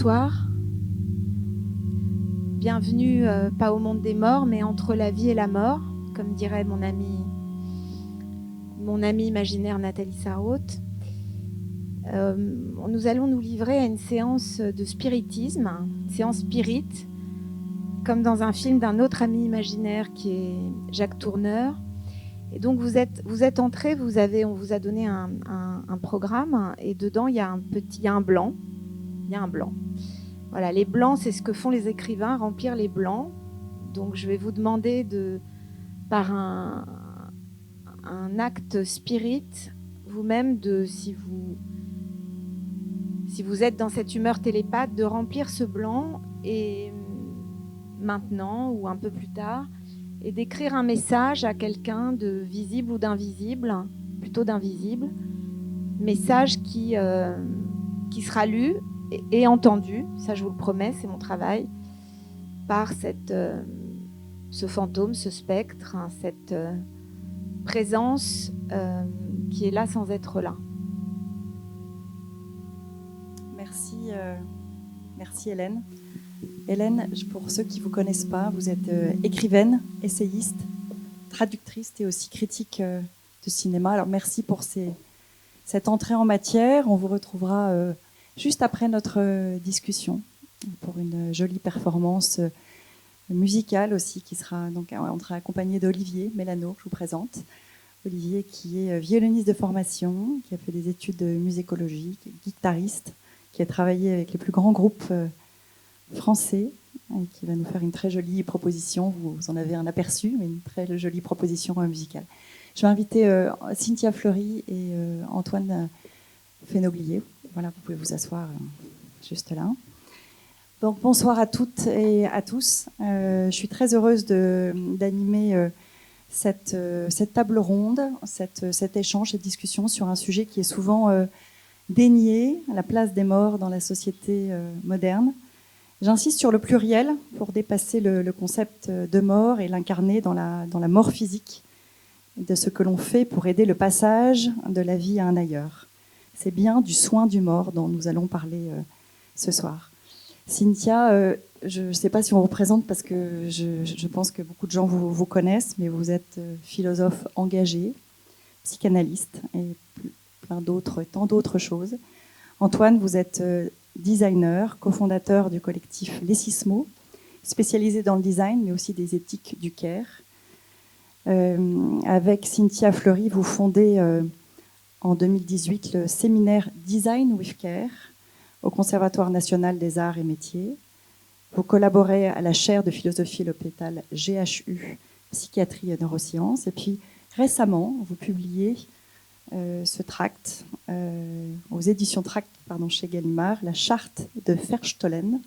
Bonsoir. Bienvenue, pas au monde des morts, mais entre la vie et la mort, comme dirait mon amie imaginaire Nathalie Sarraute. Nous allons nous livrer à une séance de spiritisme, une séance spirit, comme dans un film d'un autre ami imaginaire qui est Jacques Tourneur. Et donc vous êtes entrés, on vous a donné un programme, et dedans il y a un blanc. Il y a un blanc. Voilà, les blancs, c'est ce que font les écrivains, remplir les blancs. Donc je vais vous demander par un acte spirit, vous-même, si vous êtes dans cette humeur télépathe, de remplir ce blanc, et maintenant ou un peu plus tard, et d'écrire un message à quelqu'un de visible ou d'invisible, plutôt d'invisible, message qui sera lu et entendu, ça je vous le promets, c'est mon travail, par ce fantôme, ce spectre, cette présence qui est là sans être là. Merci Hélène. Hélène, pour ceux qui ne vous connaissent pas, vous êtes écrivaine, essayiste, traductrice et aussi critique de cinéma. Alors merci pour cette entrée en matière. On vous retrouvera juste après notre discussion pour une jolie performance musicale aussi qui sera donc on sera accompagné d'Olivier Mélano, que je vous présente. Olivier qui est violoniste de formation, qui a fait des études de musicologie, qui est guitariste, qui a travaillé avec les plus grands groupes français et qui va nous faire une très jolie proposition. Vous en avez un aperçu, mais une très jolie proposition musicale. Je vais inviter Cynthia Fleury et Antoine Fénoglier. Voilà, vous pouvez vous asseoir juste là. Donc, bonsoir à toutes et à tous. Je suis très heureuse d'animer cette table ronde, cet échange, cette discussion sur un sujet qui est souvent dénié, la place des morts dans la société moderne. J'insiste sur le pluriel pour dépasser le concept de mort et l'incarner dans la mort physique de ce que l'on fait pour aider le passage de la vie à un ailleurs. C'est bien du soin du mort dont nous allons parler ce soir. Cynthia, je ne sais pas si on vous présente parce que je pense que beaucoup de gens vous connaissent, mais vous êtes philosophe engagé, psychanalyste et tant d'autres choses. Antoine, vous êtes designer, cofondateur du collectif Les Sismos, spécialisé dans le design, mais aussi des éthiques du care. Avec Cynthia Fleury, vous fondez en 2018 le séminaire Design with Care au Conservatoire national des arts et métiers. Vous collaborez à la chaire de philosophie et l'hôpital GHU, psychiatrie et neurosciences. Et puis récemment, vous publiez ce tract aux éditions Tract chez Gallimard, la charte de Verstollen,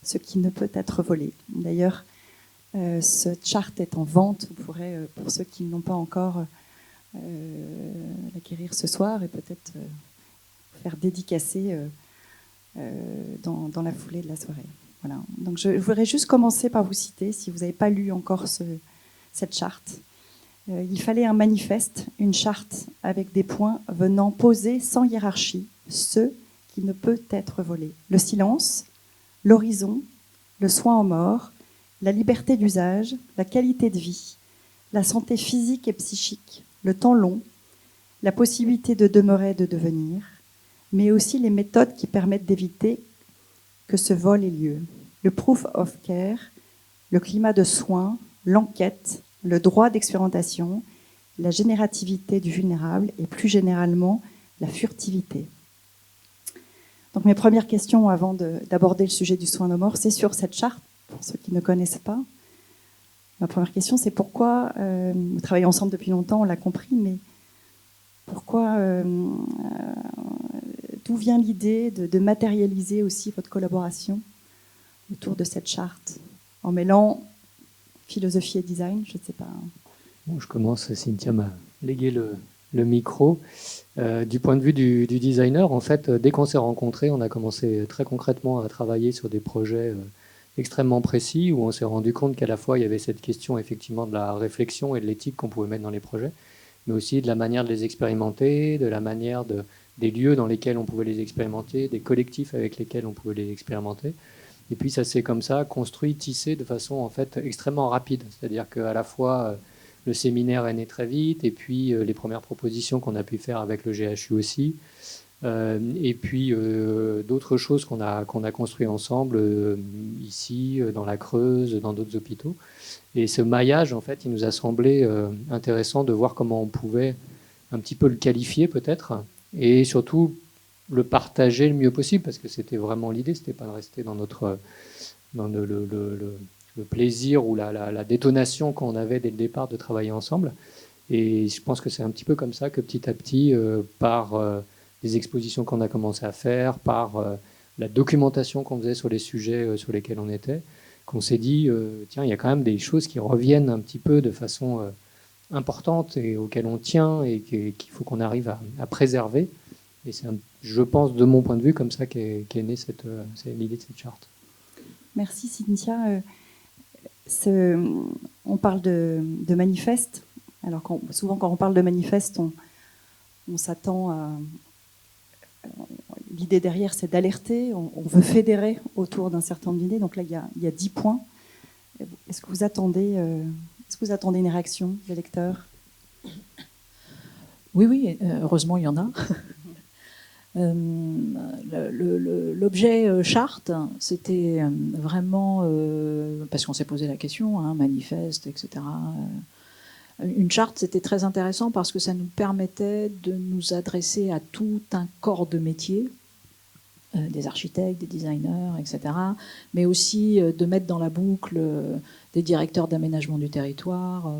ce qui ne peut être volé. D'ailleurs, cette charte est en vente. Vous pourrez, pour ceux qui ne l'ont pas encore, l'acquérir ce soir et peut-être faire dédicacer dans la foulée de la soirée. Voilà. Donc je voudrais juste commencer par vous citer, si vous n'avez pas lu encore cette charte. Il fallait un manifeste, une charte avec des points venant poser sans hiérarchie ce qui ne peut être volé. Le silence, l'horizon, le soin aux morts, la liberté d'usage, la qualité de vie, la santé physique et psychique, le temps long, la possibilité de demeurer et de devenir, mais aussi les méthodes qui permettent d'éviter que ce vol ait lieu. Le proof of care, le climat de soins, l'enquête, le droit d'expérimentation, la générativité du vulnérable et plus généralement la furtivité. Donc mes premières questions avant d'aborder le sujet du soin aux morts, c'est sur cette charte, pour ceux qui ne connaissent pas. Ma première question, c'est pourquoi, vous travaillez ensemble depuis longtemps, on l'a compris, mais pourquoi, d'où vient l'idée de matérialiser aussi votre collaboration autour de cette charte, en mêlant philosophie et design, je ne sais pas. Bon, je commence, Cynthia m'a légué le micro. Du point de vue du designer, en fait, dès qu'on s'est rencontrés, on a commencé très concrètement à travailler sur des projets extrêmement précis, où on s'est rendu compte qu'à la fois, il y avait cette question effectivement de la réflexion et de l'éthique qu'on pouvait mettre dans les projets, mais aussi de la manière de les expérimenter, de la manière de des lieux dans lesquels on pouvait les expérimenter, des collectifs avec lesquels on pouvait les expérimenter. Et puis ça s'est comme ça construit, tissé de façon en fait extrêmement rapide. C'est-à-dire qu'à la fois le séminaire est né très vite, et puis les premières propositions qu'on a pu faire avec le GHU aussi, et puis d'autres choses qu'on a construit ensemble ici, dans la Creuse, dans d'autres hôpitaux. Et ce maillage, en fait, il nous a semblé intéressant de voir comment on pouvait un petit peu le qualifier peut-être, et surtout le partager le mieux possible, parce que c'était vraiment l'idée, c'était pas de rester dans le plaisir ou la détonation qu'on avait dès le départ de travailler ensemble. Et je pense que c'est un petit peu comme ça que petit à petit, par des expositions qu'on a commencé à faire, par la documentation qu'on faisait sur les sujets sur lesquels on était, qu'on s'est dit, tiens, il y a quand même des choses qui reviennent un petit peu de façon importante et auxquelles on tient et qu'il faut qu'on arrive à préserver. Et c'est, je pense, de mon point de vue, comme ça qu'est née l'idée de cette charte. Merci Cynthia. On parle de manifeste. Alors souvent quand on parle de manifeste, on s'attend à... L'idée derrière, c'est d'alerter. On veut fédérer autour d'un certain nombre d'idées. Donc là, il y a 10 points. Est-ce que vous attendez une réaction des lecteurs ? Oui, heureusement, il y en a. L'objet charte, c'était vraiment, parce qu'on s'est posé la question, manifeste, etc. Une charte, c'était très intéressant parce que ça nous permettait de nous adresser à tout un corps de métier, des architectes, des designers, etc., mais aussi de mettre dans la boucle des directeurs d'aménagement du territoire,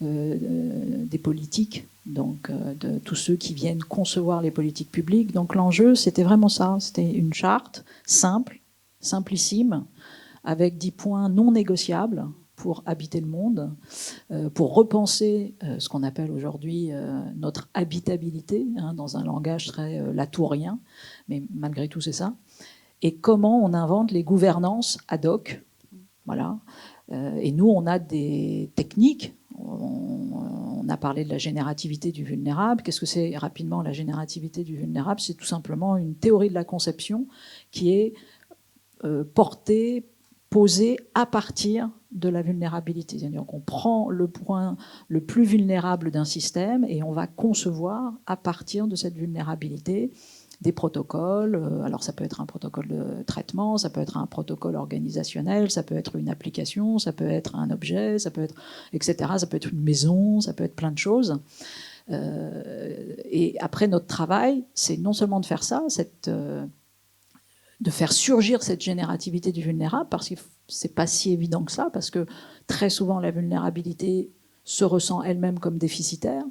des politiques, donc de tous ceux qui viennent concevoir les politiques publiques. Donc l'enjeu, c'était vraiment ça, c'était une charte simple, simplissime, avec 10 points non négociables pour habiter le monde, pour repenser ce qu'on appelle aujourd'hui notre habitabilité, dans un langage très latourien, mais malgré tout c'est ça, et comment on invente les gouvernances ad hoc. Voilà. Et nous, on a des techniques. On a parlé de la générativité du vulnérable. Qu'est-ce que c'est rapidement la générativité du vulnérable ? C'est tout simplement une théorie de la conception qui est portée, posée à partir de la vulnérabilité. C'est-à-dire qu'on prend le point le plus vulnérable d'un système et on va concevoir à partir de cette vulnérabilité des protocoles. Alors ça peut être un protocole de traitement, ça peut être un protocole organisationnel, ça peut être une application, ça peut être un objet, ça peut être, etc. Ça peut être une maison, ça peut être plein de choses. Et après, notre travail, c'est non seulement de faire ça, de faire surgir cette générativité du vulnérable, parce que c'est pas si évident que ça, parce que très souvent la vulnérabilité se ressent elle-même comme déficitaire,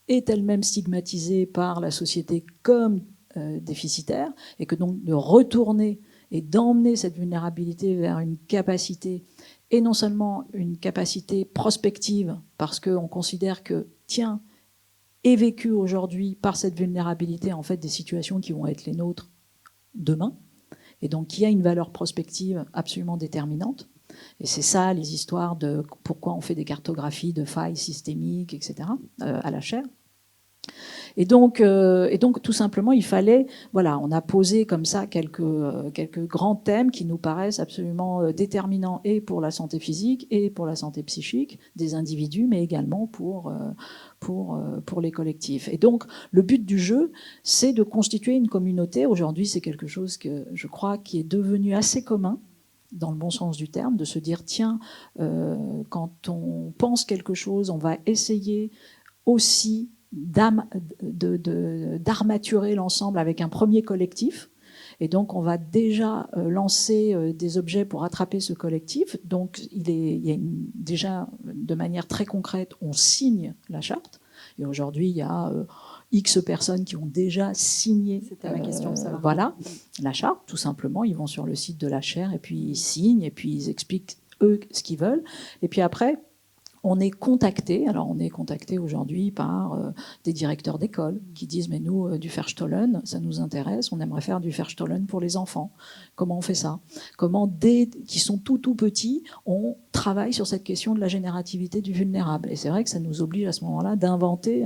est elle-même stigmatisée par la société comme déficitaire, et que donc de retourner et d'emmener cette vulnérabilité vers une capacité, et non seulement une capacité prospective, parce qu'on considère que, tiens, est vécu aujourd'hui par cette vulnérabilité en fait des situations qui vont être les nôtres demain, et donc il y a une valeur prospective absolument déterminante. Et c'est ça les histoires de pourquoi on fait des cartographies de failles systémiques, etc., à la chaire. Et donc, tout simplement, il fallait, voilà, on a posé comme ça quelques grands thèmes qui nous paraissent absolument déterminants et pour la santé physique et pour la santé psychique des individus, mais également pour les collectifs. Et donc, le but du jeu, c'est de constituer une communauté. Aujourd'hui, c'est quelque chose que je crois qui est devenu assez commun, dans le bon sens du terme, de se dire, tiens, quand on pense quelque chose, on va essayer aussi d'armaturer l'ensemble avec un premier collectif. Et donc, on va déjà lancer des objets pour attraper ce collectif. Donc, il y a déjà, de manière très concrète, on signe la charte. Et aujourd'hui, il y a X personnes qui ont déjà signé ma question, ça va. Voilà, la charte, tout simplement. Ils vont sur le site de la chaire et puis ils signent et puis ils expliquent, eux, ce qu'ils veulent. Et puis après, on est contacté. Alors, on est contacté aujourd'hui par des directeurs d'école qui disent, mais nous, du Verstollen, ça nous intéresse, on aimerait faire du Verstollen pour les enfants. Comment on fait ça? Comment, dès qu'ils sont tout petits, on travaille sur cette question de la générativité du vulnérable. Et c'est vrai que ça nous oblige à ce moment-là d'inventer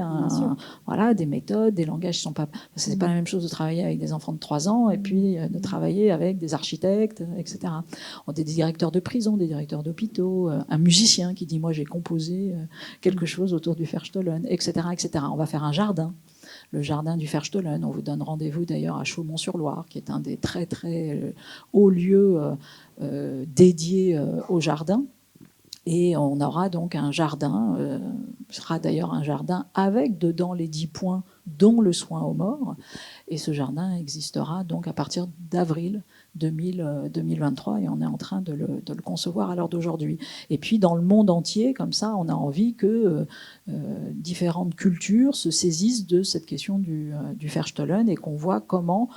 des méthodes, des langages qui sont pas... C'est pas la même chose de travailler avec des enfants de 3 ans et puis de travailler avec des architectes, etc. On a des directeurs de prison, des directeurs d'hôpitaux, un musicien qui dit, moi j'ai composé quelque chose autour du Verstollen, etc., etc. On va faire un jardin, le jardin du Verstollen. On vous donne rendez-vous d'ailleurs à Chaumont-sur-Loire, qui est un des très très hauts lieux dédiés au jardin. Et on aura donc un jardin, ce sera d'ailleurs un jardin avec dedans les 10 points, dont le soin aux morts. Et ce jardin existera donc à partir d'avril 2023, et on est en train de le concevoir à l'heure d'aujourd'hui. Et puis dans le monde entier, comme ça, on a envie que différentes cultures se saisissent de cette question du Verstollen et qu'on voit comment,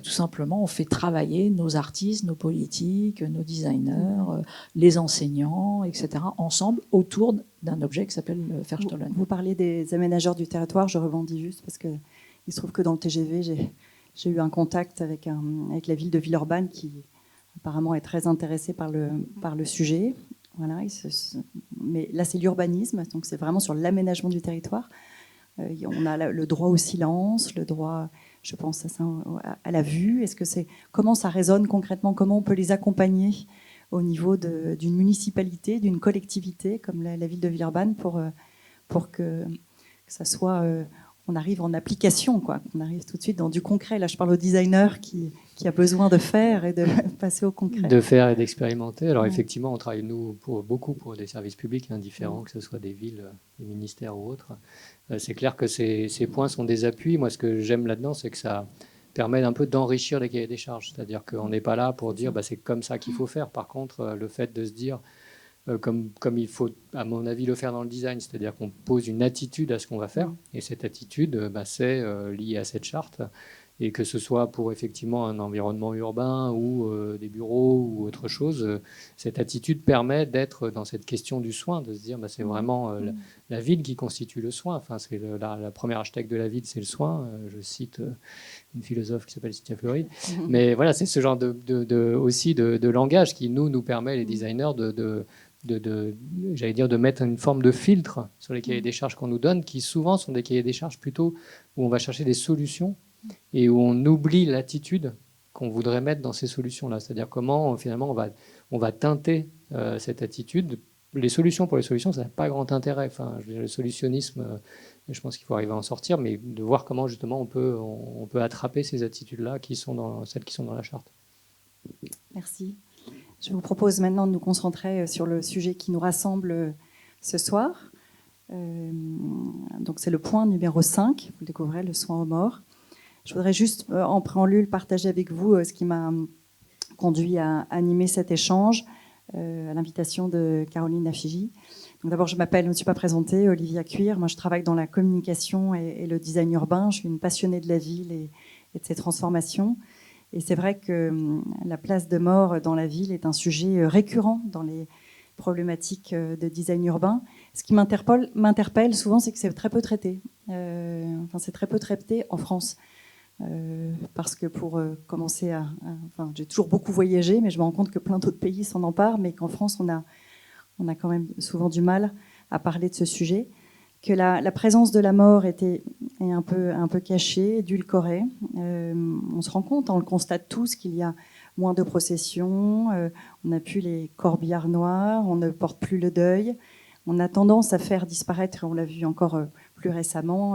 tout simplement, on fait travailler nos artistes, nos politiques, nos designers, les enseignants, etc., ensemble autour d'un objet qui s'appelle le Verstollen. Vous parlez des aménageurs du territoire, je rebondis juste parce qu'il se trouve que dans le TGV, j'ai eu un contact avec la ville de Villeurbanne qui apparemment est très intéressée par le sujet. Voilà, mais là, c'est l'urbanisme, donc c'est vraiment sur l'aménagement du territoire. On a le droit au silence, le droit, je pense, à la vue. Comment ça résonne concrètement? Comment on peut les accompagner au niveau d'une municipalité, d'une collectivité comme la ville de Villeurbanne pour que ça soit... on arrive en application, quoi. On arrive tout de suite dans du concret. Là, je parle au designer qui a besoin de faire et de passer au concret. De faire et d'expérimenter. Alors effectivement, on travaille beaucoup pour des services publics indifférents, que ce soit des villes, des ministères ou autres. C'est clair que ces points sont des appuis. Moi, ce que j'aime là-dedans, c'est que ça permet un peu d'enrichir les cahiers des charges. C'est-à-dire qu'on n'est pas là pour dire c'est comme ça qu'il faut faire. Par contre, le fait de se dire comme il faut, à mon avis, le faire dans le design, c'est-à-dire qu'on pose une attitude à ce qu'on va faire, et cette attitude, c'est lié à cette charte, et que ce soit pour effectivement un environnement urbain ou des bureaux ou autre chose, cette attitude permet d'être dans cette question du soin, de se dire c'est vraiment la ville qui constitue le soin. Enfin, c'est la première architecte de la ville, c'est le soin. Je cite une philosophe qui s'appelle Cynthia Fleury. Mais voilà, c'est ce genre aussi de langage qui nous permet, les designers, j'allais dire, de mettre une forme de filtre sur les cahiers des charges qu'on nous donne, qui souvent sont des cahiers des charges plutôt où on va chercher des solutions et où on oublie l'attitude qu'on voudrait mettre dans ces solutions-là. C'est-à-dire comment, finalement, on va teinter cette attitude. Les solutions pour les solutions, ça n'a pas grand intérêt. Enfin, je veux dire, le solutionnisme, je pense qu'il faut arriver à en sortir, mais de voir comment, justement, on peut attraper ces attitudes-là, celles qui sont dans la charte. Merci. Je vous propose maintenant de nous concentrer sur le sujet qui nous rassemble ce soir. Donc c'est le point numéro 5, vous le découvrez, le soin aux morts. Je voudrais juste, en préambule, partager avec vous ce qui m'a conduit à animer cet échange à l'invitation de Caroline Nafigi. Donc d'abord, je me suis pas présentée, Olivia Cuir. Moi, je travaille dans la communication et le design urbain. Je suis une passionnée de la ville et de ses transformations. Et c'est vrai que la place de mort dans la ville est un sujet récurrent dans les problématiques de design urbain. Ce qui m'interpelle souvent, c'est que c'est très peu traité. C'est très peu traité en France. Parce que pour commencer j'ai toujours beaucoup voyagé, mais je me rends compte que plein d'autres pays s'en emparent, mais qu'en France, on a quand même souvent du mal à parler de ce sujet. Que la présence de la mort est un peu cachée, édulcorée. On se rend compte, on le constate tous, qu'il y a moins de processions, on n'a plus les corbillards noirs, on ne porte plus le deuil. On a tendance à faire disparaître, on l'a vu encore plus récemment,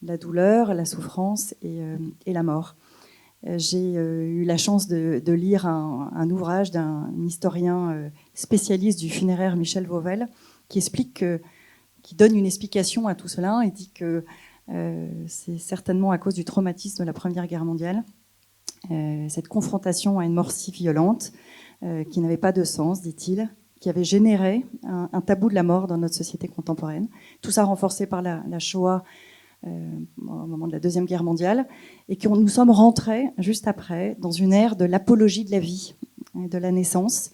la douleur, la souffrance et la mort. J'ai eu la chance de lire un ouvrage d'un historien spécialiste du funéraire, Michel Vauvel, qui donne une explication à tout cela et dit que c'est certainement à cause du traumatisme de la Première Guerre mondiale, cette confrontation à une mort si violente qui n'avait pas de sens, dit-il, qui avait généré un tabou de la mort dans notre société contemporaine. Tout ça renforcé par la Shoah au moment de la Deuxième Guerre mondiale, et que nous sommes rentrés juste après dans une ère de l'apologie de la vie et de la naissance.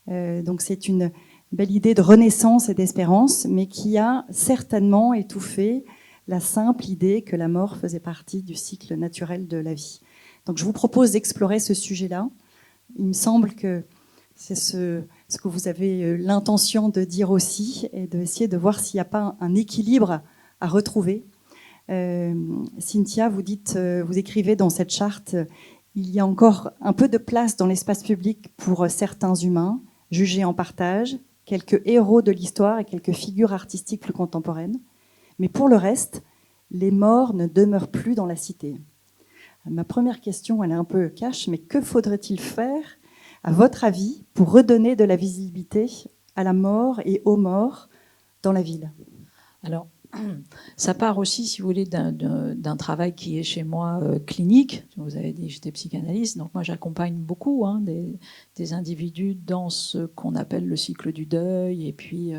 Donc c'est une belle idée de renaissance et d'espérance, mais qui a certainement étouffé la simple idée que la mort faisait partie du cycle naturel de la vie. Donc je vous propose d'explorer ce sujet-là. Il me semble que c'est ce que vous avez l'intention de dire aussi, et d'essayer de voir s'il n'y a pas un équilibre à retrouver. Cynthia, vous écrivez dans cette charte, il y a encore un peu de place dans l'espace public pour certains humains, jugés en partage, quelques héros de l'histoire et quelques figures artistiques plus contemporaines. Mais pour le reste, les morts ne demeurent plus dans la cité. Ma première question, elle est un peu cash, mais que faudrait-il faire, à votre avis, pour redonner de la visibilité à la mort et aux morts dans la ville? Alors, ça part aussi, si vous voulez, d'un travail qui est chez moi clinique. Vous avez dit, j'étais psychanalyste, donc moi j'accompagne beaucoup des individus dans ce qu'on appelle le cycle du deuil, et puis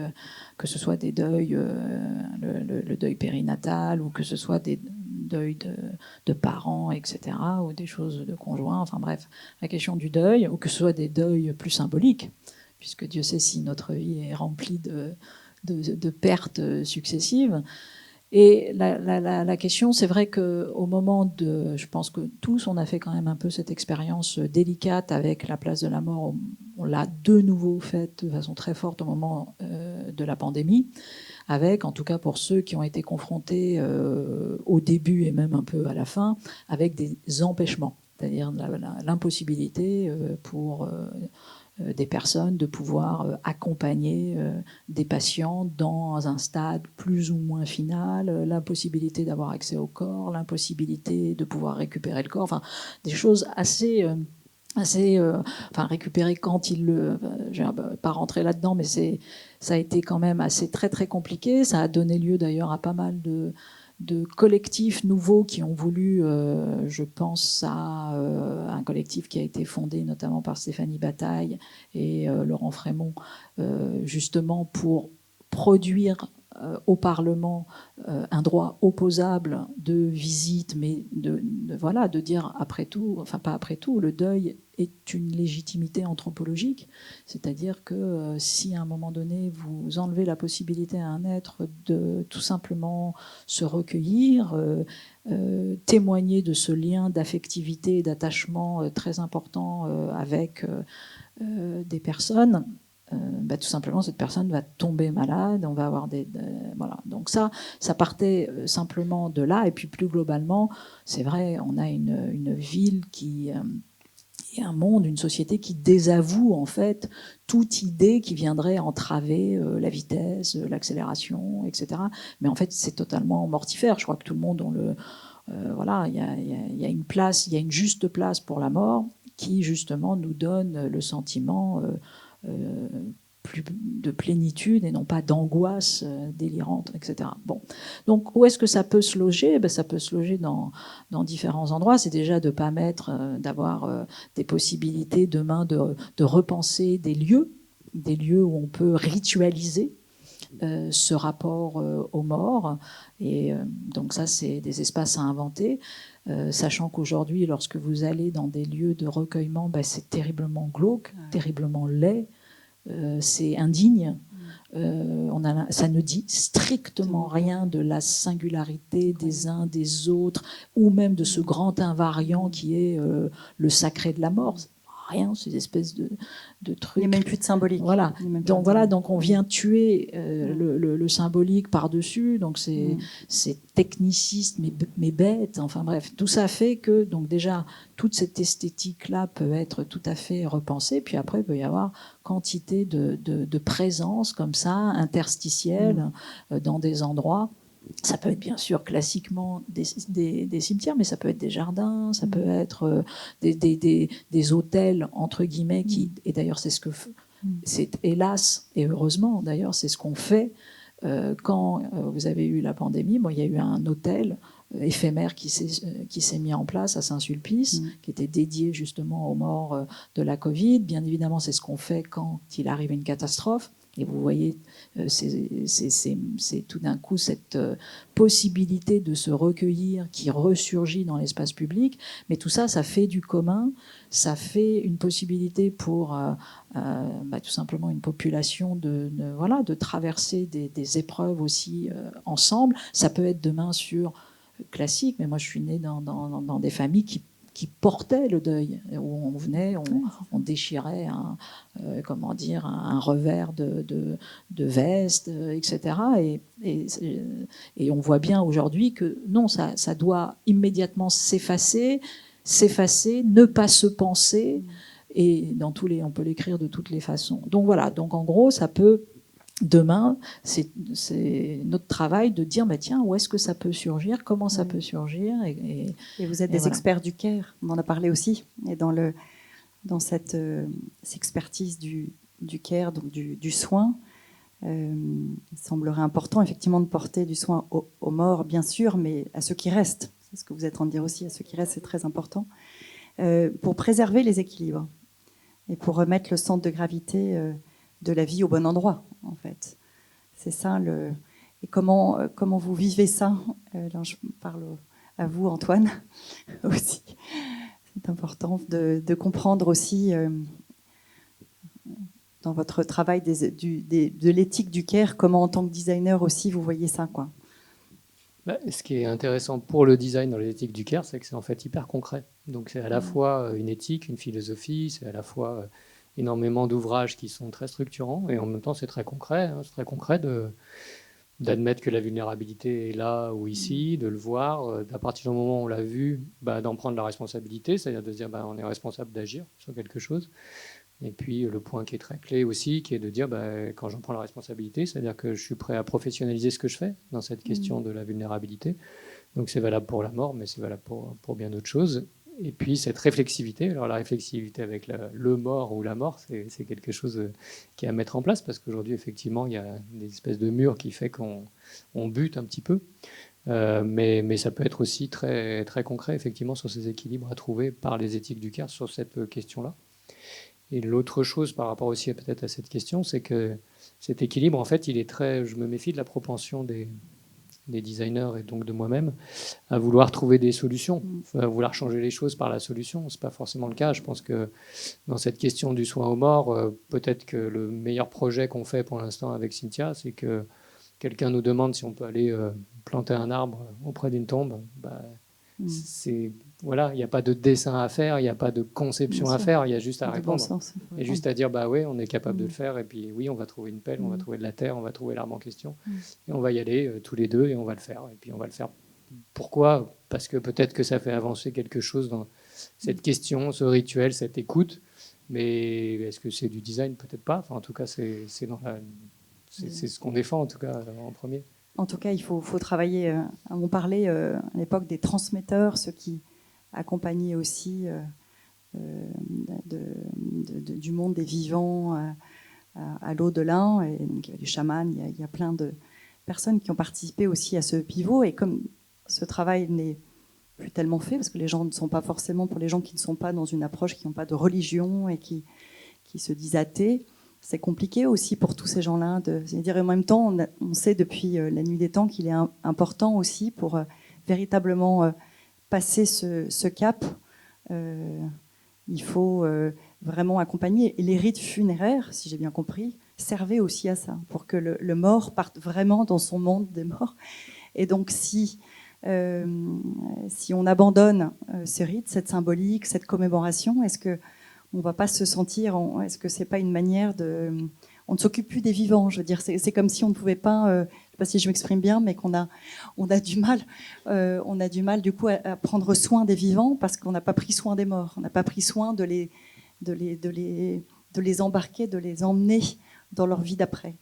que ce soit des deuils, le deuil périnatal, ou que ce soit des deuils de parents, etc., ou des choses de conjoints, enfin bref, la question du deuil, ou que ce soit des deuils plus symboliques, puisque Dieu sait si notre vie est remplie de pertes successives. Et la question, c'est vrai qu'au moment je pense que tous, on a fait quand même un peu cette expérience délicate avec la place de la mort. On l'a de nouveau faite de façon très forte au moment de la pandémie, avec, en tout cas pour ceux qui ont été confrontés au début et même un peu à la fin, avec des empêchements, c'est-à-dire l'impossibilité pour des personnes de pouvoir accompagner des patients dans un stade plus ou moins final, l'impossibilité d'avoir accès au corps, l'impossibilité de pouvoir récupérer le corps, enfin des choses assez récupérer quand il le... Je ne vais pas rentrer là-dedans, mais ça a été quand même assez très très compliqué. Ça a donné lieu d'ailleurs à pas mal de collectifs nouveaux qui ont voulu, je pense à un collectif qui a été fondé notamment par Stéphanie Bataille et Laurent Frémont, justement pour produire au Parlement un droit opposable de visite, mais de dire après tout, enfin pas après tout, le deuil est une légitimité anthropologique, c'est-à-dire que si à un moment donné vous enlevez la possibilité à un être de tout simplement se recueillir, témoigner de ce lien d'affectivité et d'attachement très important avec des personnes, tout simplement cette personne va tomber malade, on va avoir voilà. Donc ça partait simplement de là, et puis plus globalement, c'est vrai, on a une ville qui et un monde, une société qui désavoue en fait toute idée qui viendrait entraver la vitesse, l'accélération, etc. Mais en fait, c'est totalement mortifère. Je crois que tout le monde, voilà, il y a une place, il y a une juste place pour la mort qui justement nous donne le sentiment plus de plénitude et non pas d'angoisse délirante, etc. Bon, donc où est-ce que ça peut se loger? Ça peut se loger dans différents endroits. C'est déjà de pas mettre, d'avoir des possibilités demain de repenser des lieux où on peut ritualiser ce rapport aux morts. Et donc ça, c'est des espaces à inventer, sachant qu'aujourd'hui, lorsque vous allez dans des lieux de recueillement, c'est terriblement glauque, terriblement laid, c'est indigne. Ça ne dit strictement rien de la singularité des uns des autres, ou même de ce grand invariant qui est le sacré de la mort. Rien, ces espèces de trucs. Il n'y a même plus de symbolique. Voilà. Donc on vient tuer le symbolique par-dessus. Donc c'est techniciste mais bête. Enfin bref, tout ça fait que donc déjà toute cette esthétique-là peut être tout à fait repensée. Puis après il peut y avoir quantité de présence comme ça interstitielle dans des endroits. Ça peut être bien sûr classiquement des cimetières, mais ça peut être des jardins, ça peut être des hôtels entre guillemets et d'ailleurs c'est hélas et heureusement d'ailleurs c'est ce qu'on fait quand vous avez eu la pandémie. Bon, il y a eu un hôtel éphémère qui s'est mis en place à Saint-Sulpice, qui était dédié justement aux morts de la Covid. Bien évidemment, c'est ce qu'on fait quand il arrive une catastrophe. Et vous voyez, c'est tout d'un coup cette possibilité de se recueillir qui ressurgit dans l'espace public. Mais tout ça, ça fait du commun, ça fait une possibilité pour tout simplement une population de traverser des épreuves aussi ensemble. Ça peut être demain sur classique, mais moi je suis née dans des familles qui portaient le deuil, où on venait, on déchirait un revers de veste, etc. Et on voit bien aujourd'hui que non, ça doit immédiatement s'effacer, ne pas se penser, et on peut l'écrire de toutes les façons. Donc voilà, donc en gros, ça peut... Demain, c'est notre travail de dire, tiens, où est-ce que ça peut surgir, comment ça peut surgir. Et vous êtes des experts du care, on en a parlé aussi, et dans cette expertise du care, donc du soin, il semblerait important effectivement de porter du soin aux morts, bien sûr, mais à ceux qui restent. C'est ce que vous êtes en train de dire aussi, à ceux qui restent, c'est très important, pour préserver les équilibres et pour remettre le centre de gravité de la vie au bon endroit, en fait. C'est ça et comment vous vivez ça? Là, je parle à vous, Antoine, aussi. C'est important de comprendre aussi dans votre travail de l'éthique du care, comment en tant que designer aussi vous voyez ça, quoi. Ce qui est intéressant pour le design dans l'éthique du care, c'est que c'est en fait hyper concret. Donc c'est à la fois une éthique, une philosophie, c'est à la fois énormément d'ouvrages qui sont très structurants, et en même temps c'est très concret. C'est très concret d'admettre que la vulnérabilité est là ou ici, de le voir, à partir du moment où on l'a vu, d'en prendre la responsabilité, c'est-à-dire de se dire on est responsable d'agir sur quelque chose. Et puis le point qui est très clé aussi, qui est de dire quand j'en prends la responsabilité, c'est-à-dire que je suis prêt à professionnaliser ce que je fais dans cette question de la vulnérabilité. Donc c'est valable pour la mort, mais c'est valable pour bien d'autres choses. Et puis cette réflexivité, alors la réflexivité avec le mort ou la mort, c'est quelque chose qui est à mettre en place, parce qu'aujourd'hui effectivement il y a des espèces de murs qui fait qu'on bute un petit peu, mais ça peut être aussi très, très concret effectivement sur ces équilibres à trouver par les éthiques du care sur cette question-là. Et l'autre chose par rapport aussi peut-être à cette question, c'est que cet équilibre en fait il est très, je me méfie de la propension des designers et donc de moi-même à vouloir trouver des solutions, à vouloir changer les choses par la solution. Ce n'est pas forcément le cas. Je pense que dans cette question du soin aux morts, peut-être que le meilleur projet qu'on fait pour l'instant avec Cynthia, c'est que quelqu'un nous demande si on peut aller planter un arbre auprès d'une tombe. Voilà, il n'y a pas de dessin à faire, il n'y a pas de conception à faire, il y a juste à répondre. Et juste à dire, oui, on est capable de le faire, et puis oui, on va trouver une pelle, on va trouver de la terre, on va trouver l'arbre en question, et on va y aller tous les deux, et on va le faire. Et puis on va le faire. Pourquoi? Parce que peut-être que ça fait avancer quelque chose dans cette question, ce rituel, cette écoute, mais est-ce que c'est du design? Peut-être pas. Enfin, en tout cas, c'est ce qu'on défend, en tout cas, en premier. En tout cas, il faut travailler. On parlait à l'époque des transmetteurs, ceux qui accompagnaient aussi du monde des vivants à l'au-delà. Et donc, il y a des chamans, il y a plein de personnes qui ont participé aussi à ce pivot. Et comme ce travail n'est plus tellement fait, parce que les gens ne sont pas forcément, pour les gens qui ne sont pas dans une approche, qui n'ont pas de religion et qui se disent athées, c'est compliqué aussi pour tous ces gens-là. C'est-à-dire, en même temps, on sait depuis la nuit des temps qu'il est important aussi pour véritablement passer ce cap. Il faut vraiment accompagner. Et les rites funéraires, si j'ai bien compris, servaient aussi à ça, pour que le mort parte vraiment dans son monde des morts. Et donc, si on abandonne ce rite, cette symbolique, cette commémoration, est-ce que on ne va pas se sentir... Est-ce que ce n'est pas une manière de... On ne s'occupe plus des vivants, je veux dire. C'est comme si on ne pouvait pas... je ne sais pas si je m'exprime bien, mais on a du mal, du coup, à prendre soin des vivants parce qu'on n'a pas pris soin des morts. On n'a pas pris soin de les embarquer, de les emmener dans leur vie d'après.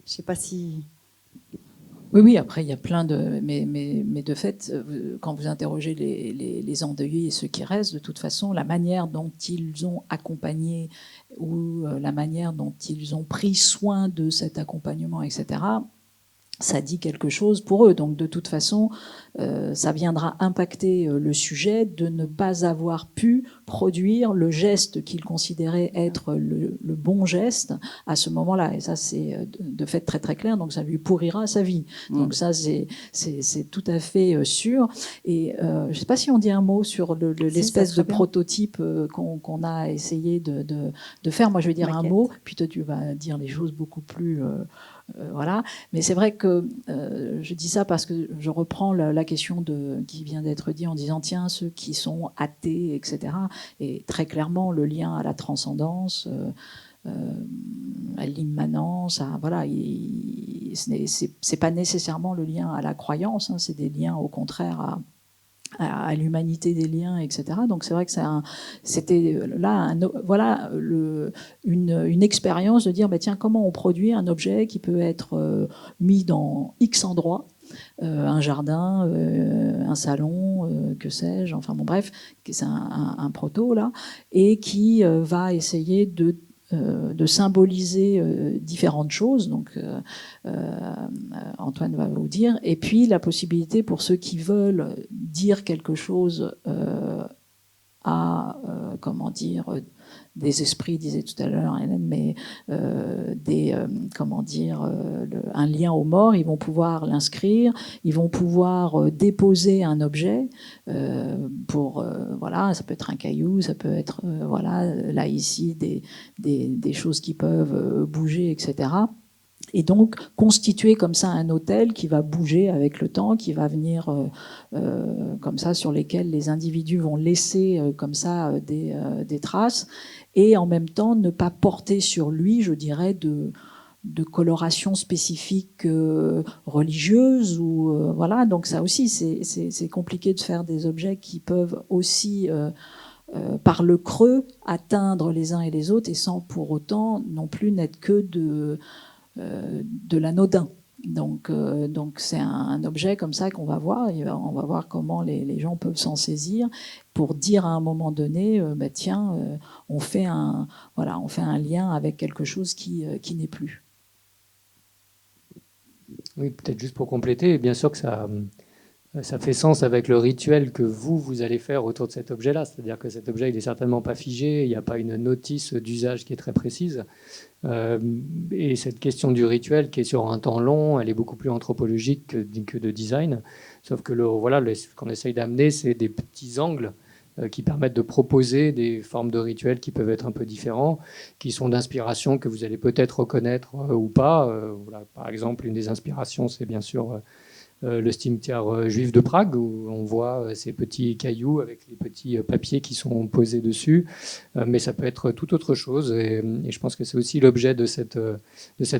Je ne sais pas si... Oui, après, il y a plein de... Mais de fait, quand vous interrogez les endeuillés et ceux qui restent, de toute façon, la manière dont ils ont accompagné ou la manière dont ils ont pris soin de cet accompagnement, etc., ça dit quelque chose pour eux. Donc de toute façon, ça viendra impacter le sujet de ne pas avoir pu produire le geste qu'ils considéraient être le bon geste à ce moment-là. Et ça, c'est de fait très très clair. Donc ça lui pourrira sa vie. Donc ça, c'est tout à fait sûr. Et je ne sais pas si on dit un mot sur l'espèce de prototype qu'on a essayé de faire. Moi, je vais dire un mot, puis toi, tu vas dire les choses beaucoup plus... voilà, mais c'est vrai que je dis ça parce que je reprends la question qui vient d'être dit en disant tiens, ceux qui sont athées, etc. Et très clairement le lien à la transcendance, à l'immanence, voilà, c'est pas nécessairement le lien à la croyance, hein, c'est des liens au contraire à l'humanité des liens, etc. Donc c'est vrai que c'était là voilà une expérience de dire bah, tiens, comment on produit un objet qui peut être mis dans X endroits, un jardin, un salon, que sais-je, enfin bon bref, c'est un proto là, et qui va essayer de symboliser différentes choses, donc Antoine va vous dire, et puis la possibilité pour ceux qui veulent dire quelque chose à, comment dire, des esprits, disait tout à l'heure Hélène, mais comment dire, un lien aux morts, ils vont pouvoir l'inscrire, ils vont pouvoir déposer un objet pour, voilà, ça peut être un caillou, ça peut être, voilà, là ici, des choses qui peuvent bouger, etc. Et donc constituer comme ça un hôtel qui va bouger avec le temps, qui va venir comme ça, sur lesquels les individus vont laisser comme ça des traces, et en même temps ne pas porter sur lui, je dirais, de coloration spécifique religieuse, ou voilà. Donc ça aussi, c'est compliqué de faire des objets qui peuvent aussi par le creux atteindre les uns et les autres, et sans pour autant non plus n'être que de l'anodin. Donc c'est un objet comme ça qu'on va voir. On va voir comment les gens peuvent s'en saisir pour dire à un moment donné, bah tiens, on fait un lien avec quelque chose qui n'est plus. Oui, peut-être juste pour compléter, bien sûr que ça fait sens avec le rituel que vous allez faire autour de cet objet-là. C'est-à-dire que cet objet, il n'est certainement pas figé, il n'y a pas une notice d'usage qui est très précise. Et cette question du rituel, qui est sur un temps long, elle est beaucoup plus anthropologique que de design. Sauf que ce qu'on essaye d'amener, c'est des petits angles qui permettent de proposer des formes de rituels qui peuvent être un peu différents, qui sont d'inspiration que vous allez peut-être reconnaître ou pas. Voilà, par exemple, une des inspirations, c'est bien sûr le cimetière juif de Prague, où on voit ces petits cailloux avec les petits papiers qui sont posés dessus. Mais ça peut être tout autre chose. Et je pense que c'est aussi l'objet de cette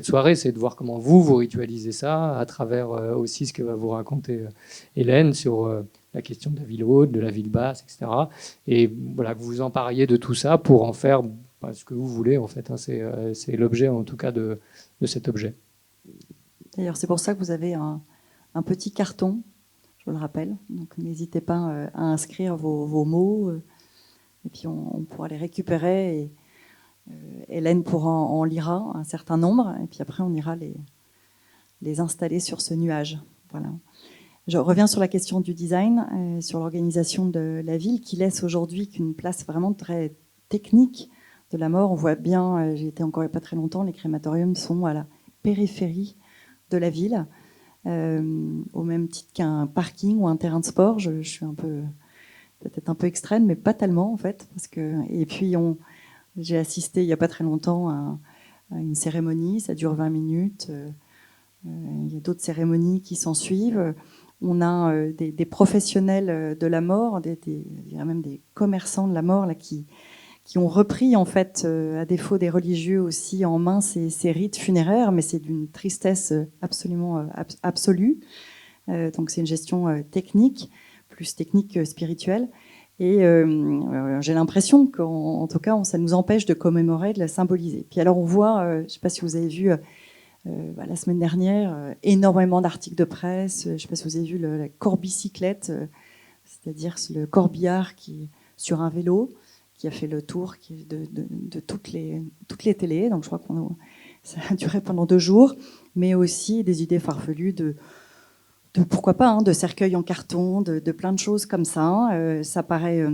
soirée, c'est de voir comment vous ritualisez ça, à travers aussi ce que va vous raconter Hélène sur la question de la ville haute, de la ville basse, etc. Et voilà, que vous vous empariez de tout ça pour en faire ce que vous voulez, en fait. Hein. C'est l'objet, en tout cas, de cet objet. D'ailleurs, c'est pour ça que vous avez un petit carton, je le rappelle. Donc n'hésitez pas à inscrire vos mots, et puis on pourra les récupérer, et Hélène pourra en lira un certain nombre, et puis après on ira les installer sur ce nuage. Voilà. Je reviens sur la question du design, sur l'organisation de la ville, qui laisse aujourd'hui qu'une place vraiment très technique de la mort. On voit bien, j'ai été encore il n'y a pas très longtemps, les crématoriums sont à la périphérie de la ville. Au même titre qu'un parking ou un terrain de sport. Je suis peut-être un peu extrême, mais pas tellement en fait. Et puis j'ai assisté il n'y a pas très longtemps à une cérémonie, ça dure 20 minutes. Il y a d'autres cérémonies qui s'en suivent. On a des professionnels de la mort, il y a même des commerçants de la mort là, qui ont repris, en fait, à défaut des religieux aussi, en main ces rites funéraires, mais c'est d'une tristesse absolument absolue. Donc c'est une gestion technique, plus technique que spirituelle. Et j'ai l'impression qu'en tout cas, ça nous empêche de commémorer, de la symboliser. Puis alors on voit, je ne sais pas si vous avez vu la semaine dernière, énormément d'articles de presse. Je ne sais pas si vous avez vu la corbicyclette, c'est-à-dire le corbillard qui sur un vélo, qui a fait le tour de toutes les télés. Donc je crois ça a duré pendant 2 jours, mais aussi des idées farfelues de pourquoi pas, hein, de cercueils en carton, de plein de choses comme ça. Hein. Ça paraît,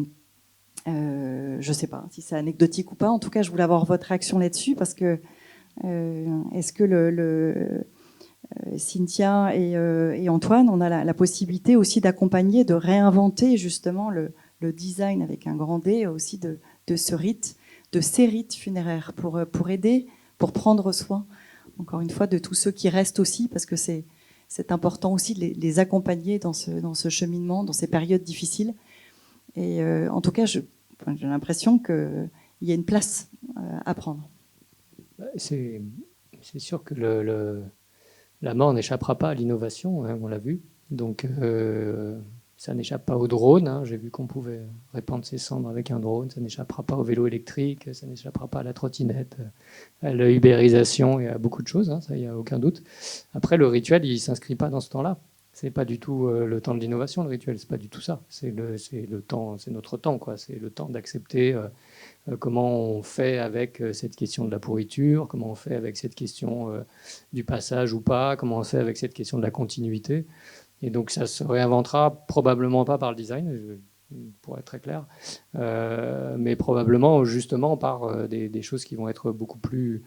je ne sais pas si c'est anecdotique ou pas. En tout cas, je voulais avoir votre réaction là-dessus parce que est-ce que Cynthia et Antoine, on a la possibilité aussi d'accompagner, de réinventer justement le design avec un grand D aussi de ce rite, de ces rites funéraires pour aider, pour prendre soin, encore une fois, de tous ceux qui restent aussi, parce que c'est important aussi de les accompagner dans ce cheminement, dans ces périodes difficiles. Et en tout cas, j'ai l'impression qu'il y a une place à prendre. C'est sûr que la mort n'échappera pas à l'innovation, hein, on l'a vu. Donc, ça n'échappe pas au drone. Hein. J'ai vu qu'on pouvait répandre ses cendres avec un drone. Ça n'échappera pas au vélo électrique. Ça n'échappera pas à la trottinette, à la ubérisation et à beaucoup de choses. Hein, ça, il n'y a aucun doute. Après, le rituel, il ne s'inscrit pas dans ce temps-là. C'est pas du tout le temps de l'innovation, le rituel. C'est pas du tout ça. C'est le temps, c'est notre temps, quoi. C'est le temps d'accepter comment on fait avec cette question de la pourriture, comment on fait avec cette question du passage ou pas, comment on fait avec cette question de la continuité. Et donc ça se réinventera probablement pas par le design, pour être très clair, mais probablement justement par des choses qui vont être beaucoup plus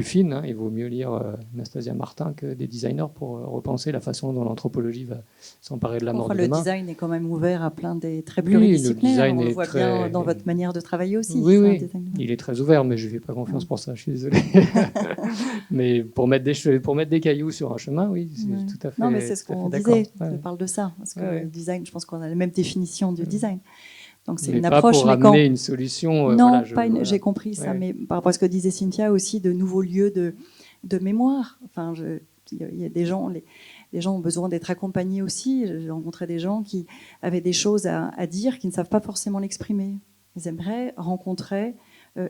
fines. Hein. Il vaut mieux lire Nastasia Martin que des designers pour repenser la façon dont l'anthropologie va s'emparer de la mort de demain. Le design est quand même ouvert à plein des très pluridisciplinaires. On le voit bien dans votre manière de travailler aussi. Oui, il est très ouvert, mais je ne lui fais pas confiance pour ça, je suis désolé. Mais pour mettre des cailloux sur un chemin, oui, c'est tout à fait. Non, mais c'est ce qu'on disait, je parle de ça. Parce que le design, je pense qu'on a la même définition du design. Donc c'est une approche, mais amener une solution. Non, j'ai compris ça, mais par rapport à ce que disait Cynthia aussi, de nouveaux lieux de mémoire. Enfin, il y a des gens, les gens ont besoin d'être accompagnés aussi. J'ai rencontré des gens qui avaient des choses à dire, qui ne savent pas forcément l'exprimer. Ils aimeraient rencontrer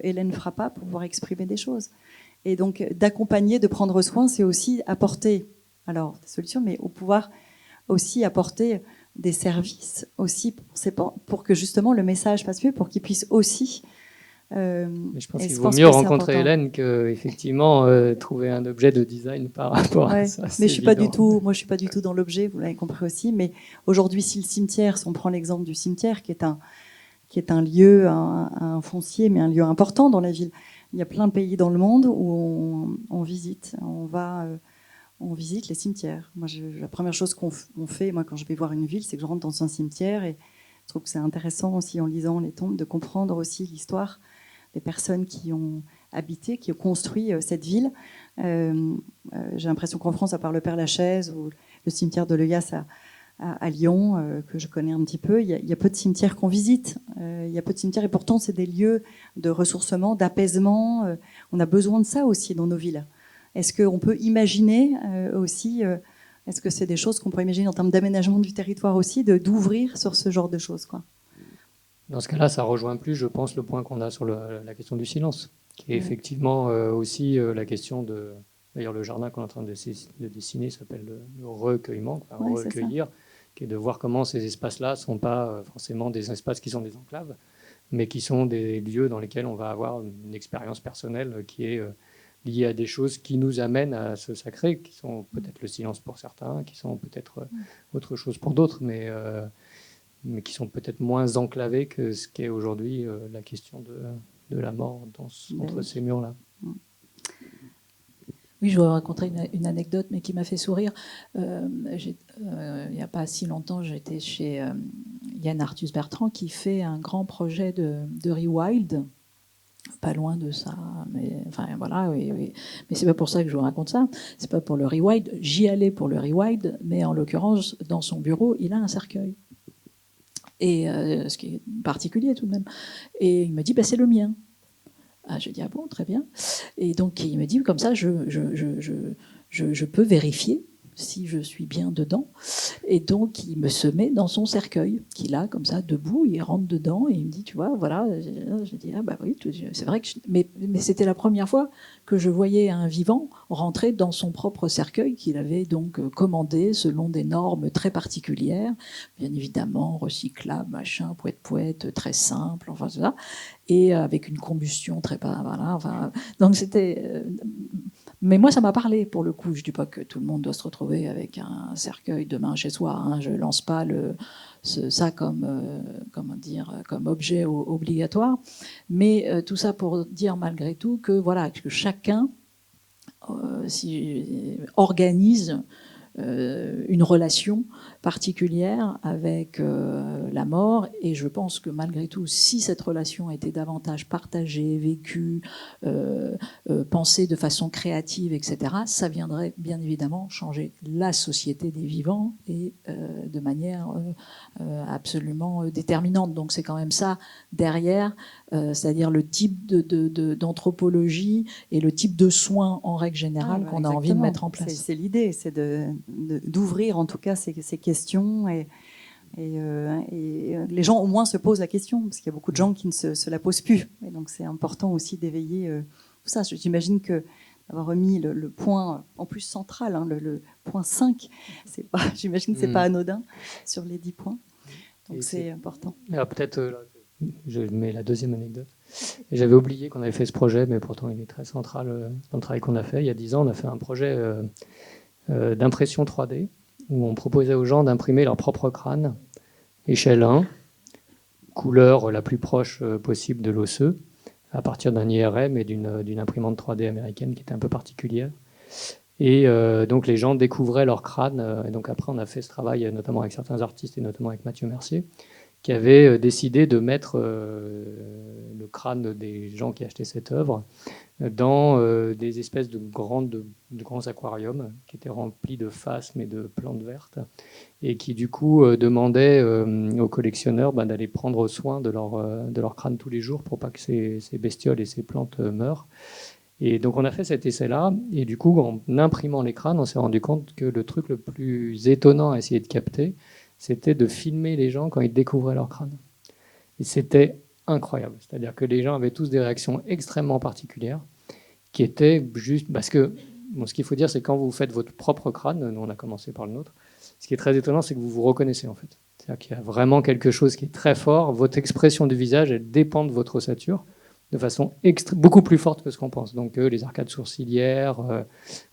Hélène Frappa pour pouvoir exprimer des choses. Et donc d'accompagner, de prendre soin, c'est aussi apporter, alors des solutions, mais au pouvoir aussi apporter des services aussi pour que justement le message passe mieux, pour qu'ils puissent aussi. Mais je pense qu'il vaut mieux rencontrer Hélène que effectivement trouver un objet de design par rapport à ça. Mais je suis pas du tout dans l'objet, vous l'avez compris aussi. Mais aujourd'hui, si le cimetière, si on prend l'exemple du cimetière, qui est un lieu, un foncier, mais un lieu important dans la ville. Il y a plein de pays dans le monde où on visite, on visite les cimetières. Moi, la première chose qu'on fait, moi, quand je vais voir une ville, c'est que je rentre dans un cimetière et je trouve que c'est intéressant aussi en lisant les tombes de comprendre aussi l'histoire des personnes qui ont habité, qui ont construit cette ville. J'ai l'impression qu'en France, à part le Père-Lachaise ou le cimetière de l'Euillasse à Lyon, que je connais un petit peu, il y a peu de cimetières qu'on visite. Il y a peu de cimetières et pourtant, c'est des lieux de ressourcement, d'apaisement. On a besoin de ça aussi dans nos villes. Est-ce qu'on peut imaginer aussi, est-ce que c'est des choses qu'on pourrait imaginer en termes d'aménagement du territoire aussi, d'ouvrir sur ce genre de choses, quoi? Dans ce cas-là, ça rejoint plus, je pense, le point qu'on a sur la question du silence, qui est effectivement aussi la question de... D'ailleurs, le jardin qu'on est en train de dessiner s'appelle le recueillement, recueillir, qui est de voir comment ces espaces-là ne sont pas forcément des espaces qui sont des enclaves, mais qui sont des lieux dans lesquels on va avoir une expérience personnelle qui est liée à des choses qui nous amènent à ce sacré, qui sont peut-être le silence pour certains, qui sont peut-être autre chose pour d'autres, mais qui sont peut-être moins enclavés que ce qu'est aujourd'hui la question de la mort entre ces murs-là. Oui, je voudrais raconter une anecdote, mais qui m'a fait sourire. Il n'y a pas si longtemps, j'étais chez Yann Arthus Bertrand, qui fait un grand projet de rewild, pas loin de ça. Mais enfin voilà, oui. Mais c'est pas pour ça que je vous raconte ça. C'est pas pour le rewild. J'y allais pour le rewild, mais en l'occurrence, dans son bureau, il a un cercueil. Et ce qui est particulier tout de même. Et il me dit, c'est le mien. Ah, je dis, ah bon, très bien. Et donc, il me dit, comme ça, je peux vérifier si je suis bien dedans. Et donc, il me se met dans son cercueil, qu'il a comme ça, debout, il rentre dedans, et il me dit, tu vois, voilà. Je dis, ah bah oui, c'est vrai que... Mais c'était la première fois que je voyais un vivant rentrer dans son propre cercueil, qu'il avait donc commandé selon des normes très particulières, bien évidemment, recyclable, machin, poète, très simple, enfin, c'est ça. Et avec une combustion très... Voilà, enfin, donc c'était... Mais moi, ça m'a parlé, pour le coup. Je ne dis pas que tout le monde doit se retrouver avec un cercueil demain chez soi. Hein. Je ne lance pas ça comme objet obligatoire. Mais tout ça pour dire malgré tout que, voilà, que chacun organise une relation particulière avec la mort, et je pense que malgré tout, si cette relation était davantage partagée, vécue, pensée de façon créative, etc., ça viendrait bien évidemment changer la société des vivants, et de manière absolument déterminante. Donc c'est quand même ça derrière, c'est-à-dire le type d'anthropologie et le type de soins en règle générale qu'on a envie de mettre en place. C'est l'idée, c'est d'ouvrir en tout cas ces questions, et les gens au moins se posent la question, parce qu'il y a beaucoup de gens qui ne se la posent plus. Et donc c'est important aussi d'éveiller tout ça. J'imagine que d'avoir remis le point en plus central, hein, le point 5, j'imagine que c'est pas anodin sur les 10 points. Donc c'est important. Alors peut-être, je mets la deuxième anecdote. J'avais oublié qu'on avait fait ce projet, mais pourtant il est très central dans le travail qu'on a fait. Il y a 10 ans, on a fait un projet d'impression 3D, où on proposait aux gens d'imprimer leur propre crâne, échelle 1, couleur la plus proche possible de l'osseux, à partir d'un IRM et d'une imprimante 3D américaine qui était un peu particulière. Et donc les gens découvraient leur crâne. Et donc après, on a fait ce travail, notamment avec certains artistes, et notamment avec Mathieu Mercier, qui avait décidé de mettre le crâne des gens qui achetaient cette œuvre dans des espèces de grands aquariums qui étaient remplis de phasmes et de plantes vertes, et qui du coup demandaient aux collectionneurs d'aller prendre soin de leur crâne tous les jours pour pas que ces bestioles et ces plantes meurent. Et donc on a fait cet essai-là, et du coup en imprimant les crânes, on s'est rendu compte que le truc le plus étonnant à essayer de capter, c'était de filmer les gens quand ils découvraient leur crâne. Et c'était incroyable. C'est-à-dire que les gens avaient tous des réactions extrêmement particulières, qui étaient juste... Parce que, ce qu'il faut dire, c'est que quand vous faites votre propre crâne, nous on a commencé par le nôtre, ce qui est très étonnant, c'est que vous vous reconnaissez en fait. C'est-à-dire qu'il y a vraiment quelque chose qui est très fort. Votre expression du visage, elle dépend de votre ossature, de façon beaucoup plus forte que ce qu'on pense. Donc les arcades sourcilières,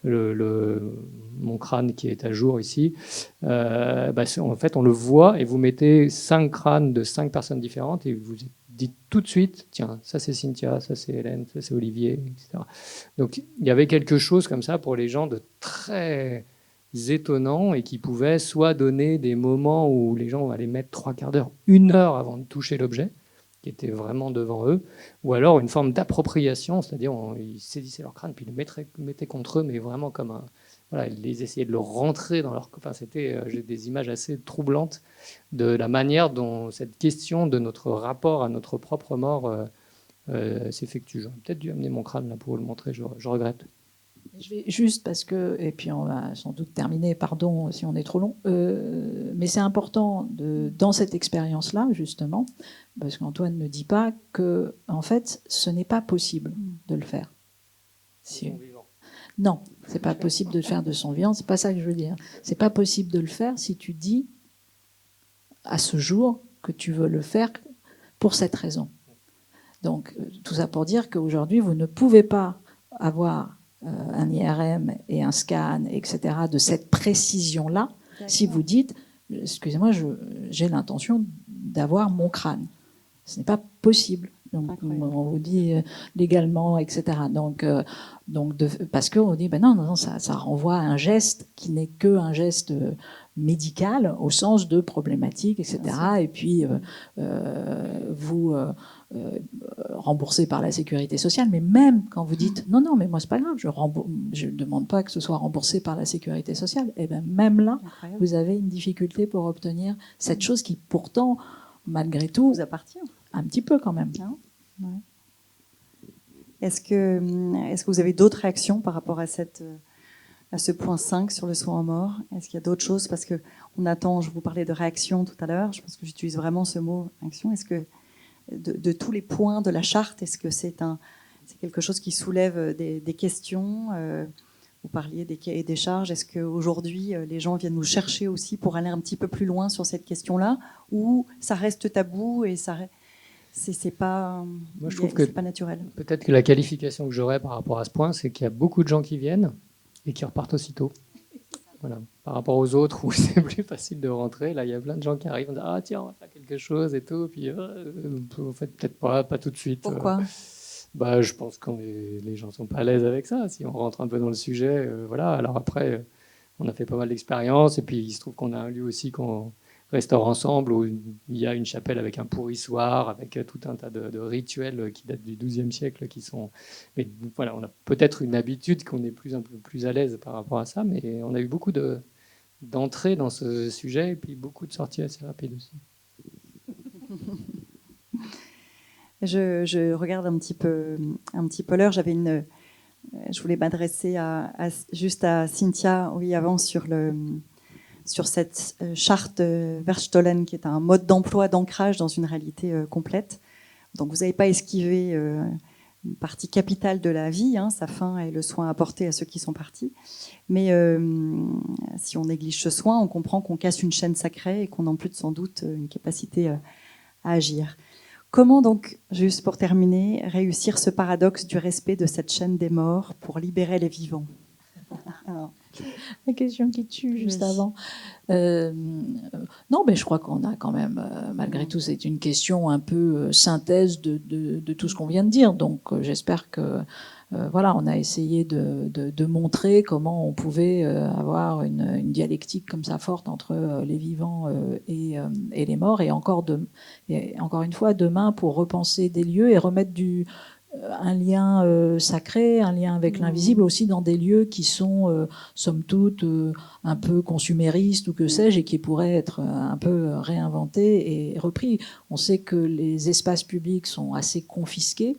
mon crâne qui est à jour ici, en fait on le voit, et vous mettez 5 crânes de 5 personnes différentes et vous dites tout de suite, tiens, ça c'est Cynthia, ça c'est Hélène, ça c'est Olivier, etc. Donc il y avait quelque chose comme ça pour les gens de très étonnant, et qui pouvait soit donner des moments où les gens allaient mettre 3/4 d'heure, 1 heure avant de toucher l'objet, qui était vraiment devant eux, ou alors une forme d'appropriation, c'est-à-dire ils saisissaient leur crâne puis ils le mettaient contre eux, mais vraiment comme un... Voilà, ils essayaient de le rentrer dans leur... Enfin, j'ai des images assez troublantes de la manière dont cette question de notre rapport à notre propre mort s'effectue. J'aurais peut-être dû amener mon crâne là pour vous le montrer, je regrette. Je vais juste parce que, et puis on va sans doute terminer, pardon si on est trop long, mais c'est important dans cette expérience-là, justement, parce qu'Antoine ne dit pas que, en fait, ce n'est pas possible de le faire. Non, c'est pas possible de le faire de son vivant, c'est pas ça que je veux dire. C'est pas possible de le faire si tu dis à ce jour que tu veux le faire pour cette raison. Donc, tout ça pour dire qu'aujourd'hui, vous ne pouvez pas avoir un IRM et un scan, etc., de cette précision-là, si vous dites, excusez-moi, j'ai l'intention d'avoir mon crâne. Ce n'est pas possible. Donc, on vous dit légalement, etc. Donc parce qu'on dit, non, ça renvoie à un geste qui n'est qu'un geste médical, au sens de problématique, etc. Et puis, vous remboursé par la sécurité sociale, mais même quand vous dites non, mais moi c'est pas grave, je ne demande pas que ce soit remboursé par la sécurité sociale, et bien même là, vous avez une difficulté pour obtenir cette chose qui pourtant, malgré tout, vous appartient. Un petit peu quand même. Ouais. Est-ce que vous avez d'autres réactions par rapport à ce point 5 sur le soin en mort? Est-ce qu'il y a d'autres choses? Parce qu'on attend, je vous parlais de réaction tout à l'heure, je pense que j'utilise vraiment ce mot, réaction. Est-ce que de tous les points de la charte, est-ce que c'est quelque chose qui soulève des questions? Vous parliez des cahiers des charges. Est-ce qu'aujourd'hui, les gens viennent nous chercher aussi pour aller un petit peu plus loin sur cette question-là, ou ça reste tabou et c'est pas, Moi, je trouve que c'est pas naturel. peut-être que la qualification que j'aurais par rapport à ce point, c'est qu'il y a beaucoup de gens qui viennent et qui repartent aussitôt. Voilà. Par rapport aux autres où c'est plus facile de rentrer, là il y a plein de gens qui arrivent, on dit ah tiens on va faire quelque chose et tout, puis en fait peut-être pas tout de suite. Pourquoi Bah je pense que les gens sont pas à l'aise avec ça. Si on rentre un peu dans le sujet, voilà. Alors après on a fait pas mal d'expériences et puis il se trouve qu'on a un lieu aussi qu'on restaure ensemble où il y a une chapelle avec un pourrissoir, avec tout un tas de rituels qui datent du XIIe siècle qui sont. Mais voilà, on a peut-être une habitude qu'on est un peu plus à l'aise par rapport à ça, mais on a eu beaucoup d'entrées dans ce sujet et puis beaucoup de sorties assez rapides aussi. Je regarde un petit peu l'heure. Je voulais m'adresser juste à Cynthia, oui, avant sur cette charte Verstollen, qui est un mode d'emploi, d'ancrage dans une réalité complète. Donc vous n'avez pas esquivé une partie capitale de la vie, hein, sa fin et le soin apporté à ceux qui sont partis. Mais si on néglige ce soin, on comprend qu'on casse une chaîne sacrée et qu'on ampute sans doute une capacité à agir. Comment donc, juste pour terminer, réussir ce paradoxe du respect de cette chaîne des morts pour libérer les vivants? Alors, la question qui tue juste oui. avant. Non, mais je crois qu'on a quand même, malgré tout, c'est une question un peu synthèse de tout ce qu'on vient de dire. Donc j'espère que voilà, on a essayé de montrer comment on pouvait avoir une dialectique comme ça forte entre les vivants et les morts. Et encore une fois, demain, pour repenser des lieux et remettre un lien sacré, un lien avec l'invisible aussi dans des lieux qui sont, somme toute, un peu consuméristes ou que sais-je, et qui pourraient être un peu réinventés et repris. On sait que les espaces publics sont assez confisqués.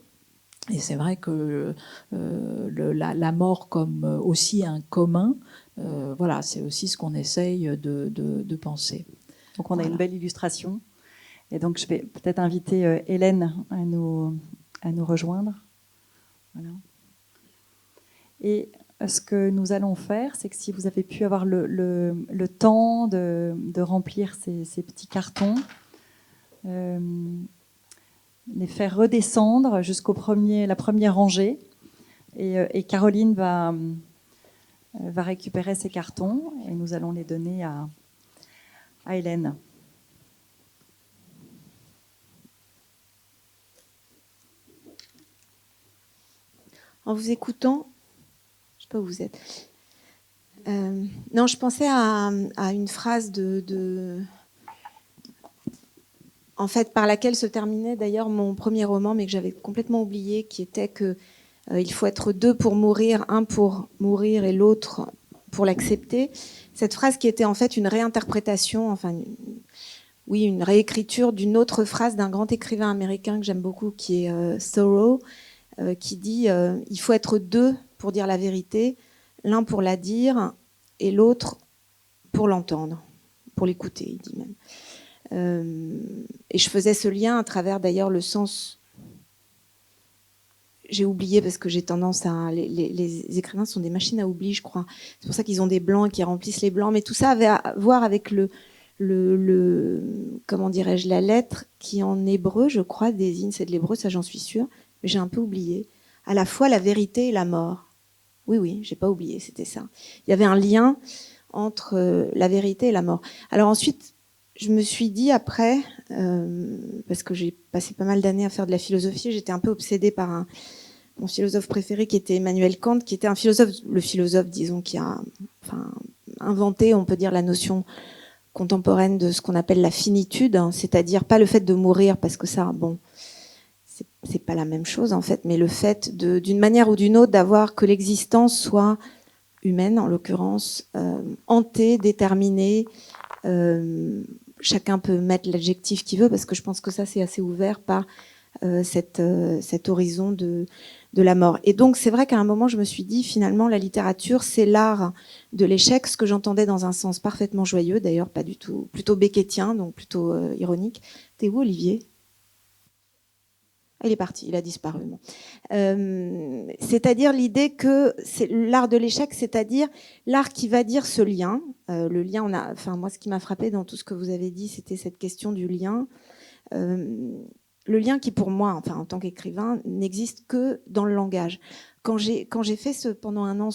Et c'est vrai que la mort comme aussi un commun, voilà, c'est aussi ce qu'on essaye de penser. Donc on a une belle illustration. Et donc je vais peut-être inviter Hélène à nous rejoindre. Voilà. Et ce que nous allons faire, c'est que si vous avez pu avoir le temps de remplir ces petits cartons, les faire redescendre jusqu'au la première rangée. Et Caroline va récupérer ces cartons et nous allons les donner à Hélène. En vous écoutant, je ne sais pas où vous êtes. Non, je pensais à une phrase en fait, par laquelle se terminait d'ailleurs mon premier roman, mais que j'avais complètement oublié, qui était que il faut être deux pour mourir, un pour mourir et l'autre pour l'accepter. Cette phrase qui était en fait une réinterprétation, enfin, une réécriture d'une autre phrase d'un grand écrivain américain que j'aime beaucoup, qui est Thoreau, qui dit il faut être deux pour dire la vérité, l'un pour la dire et l'autre pour l'entendre, pour l'écouter, il dit même. Et je faisais ce lien à travers d'ailleurs le sens. J'ai oublié parce que j'ai tendance à. Les écrivains sont des machines à oubli, je crois. C'est pour ça qu'ils ont des blancs et qu'ils remplissent les blancs. Mais tout ça avait à voir avec comment dirais-je, la lettre qui en hébreu, je crois, désigne, c'est de l'hébreu, ça j'en suis sûre, mais j'ai un peu oublié. À la fois la vérité et la mort. Oui, j'ai pas oublié, c'était ça. Il y avait un lien entre la vérité et la mort. Alors ensuite, je me suis dit après, parce que j'ai passé pas mal d'années à faire de la philosophie, j'étais un peu obsédée par mon philosophe préféré qui était Emmanuel Kant, qui était le philosophe, disons, qui a inventé, on peut dire, la notion contemporaine de ce qu'on appelle la finitude, hein, c'est-à-dire pas le fait de mourir, parce que ça, bon, c'est pas la même chose en fait, mais le fait d'une manière ou d'une autre d'avoir que l'existence soit humaine, en l'occurrence, hantée, déterminée. Chacun peut mettre l'adjectif qu'il veut, parce que je pense que ça c'est assez ouvert par cet horizon de la mort. Et donc c'est vrai qu'à un moment je me suis dit finalement la littérature c'est l'art de l'échec, ce que j'entendais dans un sens parfaitement joyeux, d'ailleurs pas du tout, plutôt beckettien, donc plutôt ironique. T'es où Olivier ? Il est parti, il a disparu. Bon. C'est-à-dire l'idée que c'est l'art de l'échec, c'est-à-dire l'art qui va dire ce lien. Le lien, moi, ce qui m'a frappé dans tout ce que vous avez dit, c'était cette question du lien. le lien qui pour moi, enfin en tant qu'écrivain, n'existe que dans le langage. Quand j'ai fait pendant un an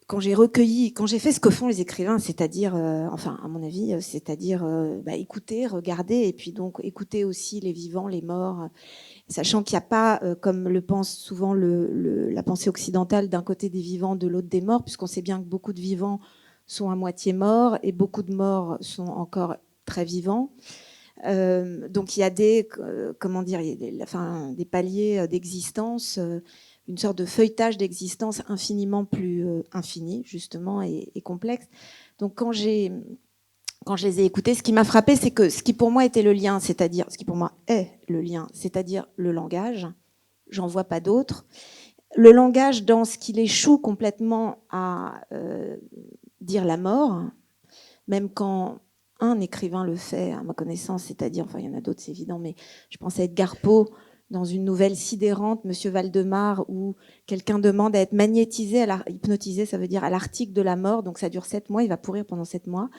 quand j'ai fait ce que font les écrivains, c'est-à-dire, enfin à mon avis, c'est-à-dire écouter, regarder, et puis donc écouter aussi les vivants, les morts, sachant qu'il n'y a pas, comme le pense souvent la pensée occidentale, d'un côté des vivants, de l'autre des morts, puisqu'on sait bien que beaucoup de vivants sont à moitié morts et beaucoup de morts sont encore très vivants. Donc il y a des paliers d'existence, une sorte de feuilletage d'existence infiniment plus infini justement et complexe. Donc quand je les ai écoutés, ce qui m'a frappé, c'est que ce qui pour moi était le lien, c'est-à-dire ce qui pour moi est le lien, c'est-à-dire le langage. J'en vois pas d'autre. Le langage dans ce qu'il échoue complètement à dire la mort, même quand un écrivain le fait, à ma connaissance, c'est-à-dire, enfin il y en a d'autres, c'est évident, mais je pense à Edgar Poe dans une nouvelle sidérante, Monsieur Valdemar, où quelqu'un demande à être magnétisé, hypnotisé, ça veut dire à l'article de la mort, donc ça dure 7 mois, il va pourrir pendant 7 mois,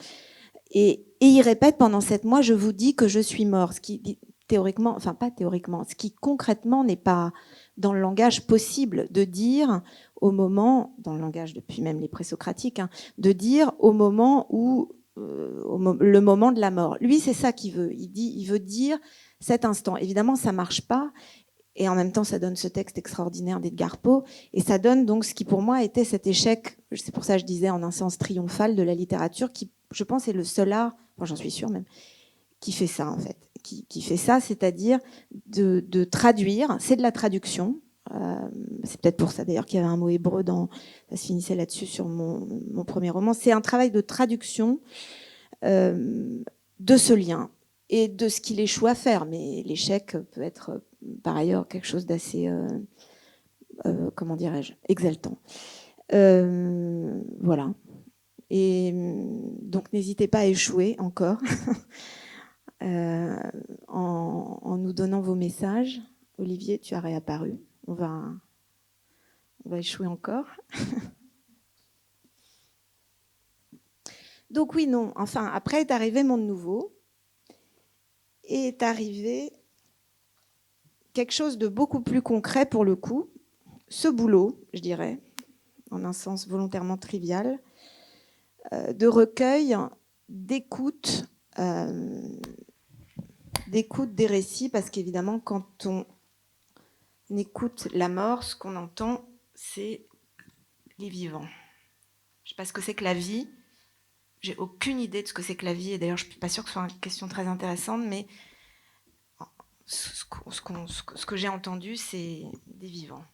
et il répète pendant 7 mois, je vous dis que je suis mort, ce qui théoriquement, enfin pas théoriquement, ce qui concrètement n'est pas dans le langage possible de dire au moment, dans le langage depuis même les présocratiques, de dire au moment où le moment de la mort. Lui, c'est ça qu'il veut. Il veut dire cet instant. Évidemment, ça marche pas. Et en même temps, ça donne ce texte extraordinaire d'Edgar Poe. Et ça donne donc ce qui, pour moi, était cet échec, c'est pour ça que je disais en un sens triomphal de la littérature, qui, je pense, est le seul art, enfin, j'en suis sûre même, qui fait ça, en fait. Qui fait ça, c'est-à-dire de traduire. C'est de la traduction. C'est peut-être pour ça, d'ailleurs, qu'il y avait un mot hébreu ça se finissait là-dessus sur mon premier roman. C'est un travail de traduction de ce lien et de ce qu'il échoue à faire. Mais l'échec peut être, par ailleurs, quelque chose d'assez, comment dirais-je, exaltant. Voilà. Et donc, n'hésitez pas à échouer encore en nous donnant vos messages. Olivier, tu as réapparu. On va échouer encore. Donc oui, non. Enfin, après est arrivé Monde Nouveau. Et est arrivé quelque chose de beaucoup plus concret pour le coup. Ce boulot, je dirais, en un sens volontairement trivial, de recueil, d'écoute des récits, parce qu'évidemment, quand on écoute la mort, ce qu'on entend, c'est les vivants. Je ne sais pas ce que c'est que la vie. J'ai aucune idée de ce que c'est que la vie. Et d'ailleurs, je ne suis pas sûre que ce soit une question très intéressante, mais ce que j'ai entendu, c'est des vivants.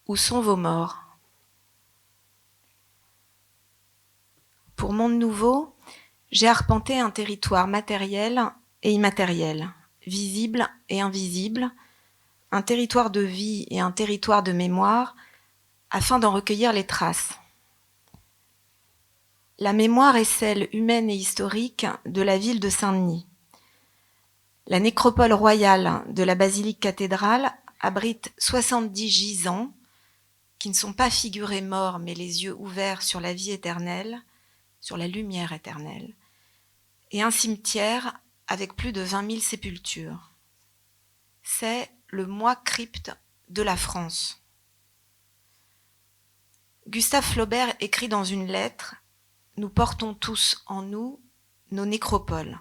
Où sont vos morts ? Pour Monde Nouveau, j'ai arpenté un territoire matériel et immatériel, visible et invisible, un territoire de vie et un territoire de mémoire, afin d'en recueillir les traces. La mémoire est celle humaine et historique de la ville de Saint-Denis. La nécropole royale de la basilique cathédrale abrite 70 gisants qui ne sont pas figurés morts mais les yeux ouverts sur la vie éternelle, sur la lumière éternelle, et un cimetière avec plus de 20 000 sépultures. C'est le mois crypte de la France. Gustave Flaubert écrit dans une lettre « Nous portons tous en nous nos nécropoles ».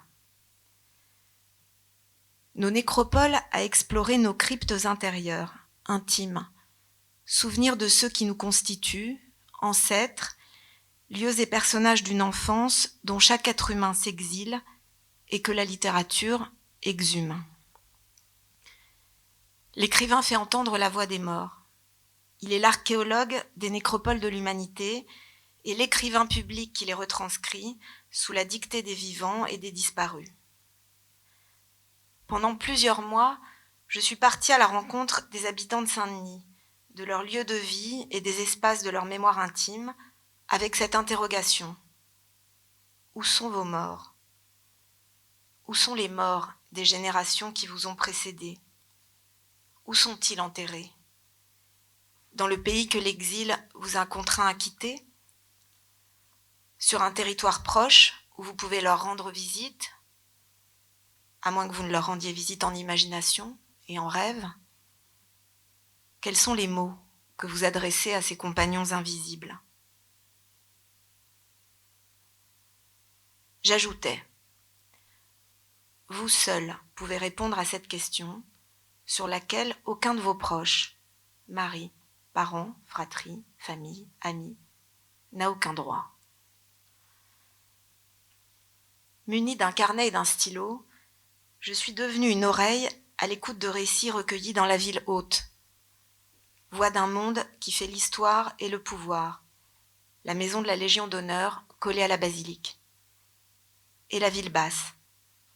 Nos nécropoles à explorer nos cryptes intérieures, intimes, souvenirs de ceux qui nous constituent, ancêtres, lieux et personnages d'une enfance dont chaque être humain s'exile et que la littérature exhume. L'écrivain fait entendre la voix des morts. Il est l'archéologue des nécropoles de l'humanité et l'écrivain public qui les retranscrit sous la dictée des vivants et des disparus. Pendant plusieurs mois, je suis partie à la rencontre des habitants de Saint-Denis, de leur lieu de vie et des espaces de leur mémoire intime, avec cette interrogation. Où sont vos morts? Où sont les morts des générations qui vous ont précédés? Où sont-ils enterrés? Dans le pays que l'exil vous a contraint à quitter? Sur un territoire proche où vous pouvez leur rendre visite, à moins que vous ne leur rendiez visite en imagination et en rêve? Quels sont les mots que vous adressez à ces compagnons invisibles? J'ajoutais, vous seul pouvez répondre à cette question sur laquelle aucun de vos proches, mari, parents, fratrie, famille, amis, n'a aucun droit. Munie d'un carnet et d'un stylo, je suis devenue une oreille à l'écoute de récits recueillis dans la ville haute. Voix d'un monde qui fait l'histoire et le pouvoir, la maison de la Légion d'honneur collée à la basilique. Et la ville basse,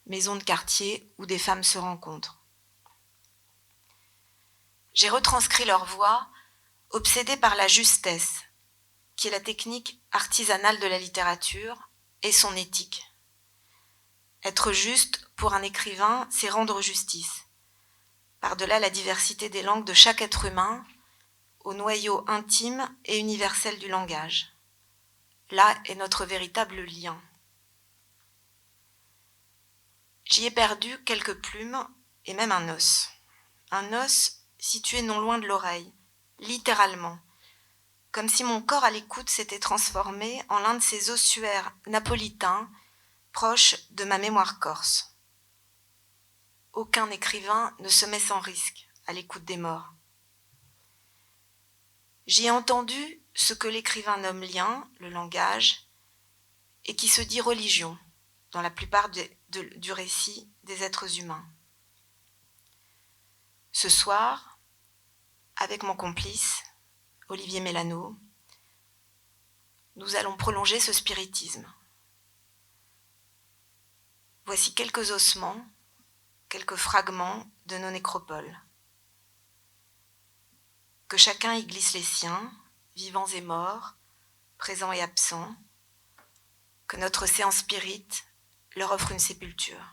maison de quartier où des femmes se rencontrent. J'ai retranscrit leur voix, obsédée par la justesse, qui est la technique artisanale de la littérature, et son éthique. Être juste pour un écrivain, c'est rendre justice. Par-delà la diversité des langues de chaque être humain, au noyau intime et universel du langage. Là est notre véritable lien. J'y ai perdu quelques plumes et même un os. Un os situé non loin de l'oreille, littéralement, comme si mon corps à l'écoute s'était transformé en l'un de ces ossuaires napolitains proches de ma mémoire corse. Aucun écrivain ne se met sans risque à l'écoute des morts. J'y ai entendu ce que l'écrivain nomme lien, le langage, et qui se dit religion dans la plupart du récit des êtres humains. Ce soir, avec mon complice, Olivier Mélano, nous allons prolonger ce spiritisme. Voici quelques ossements, quelques fragments de nos nécropoles. Que chacun y glisse les siens, vivants et morts, présents et absents, que notre séance spirit leur offre une sépulture.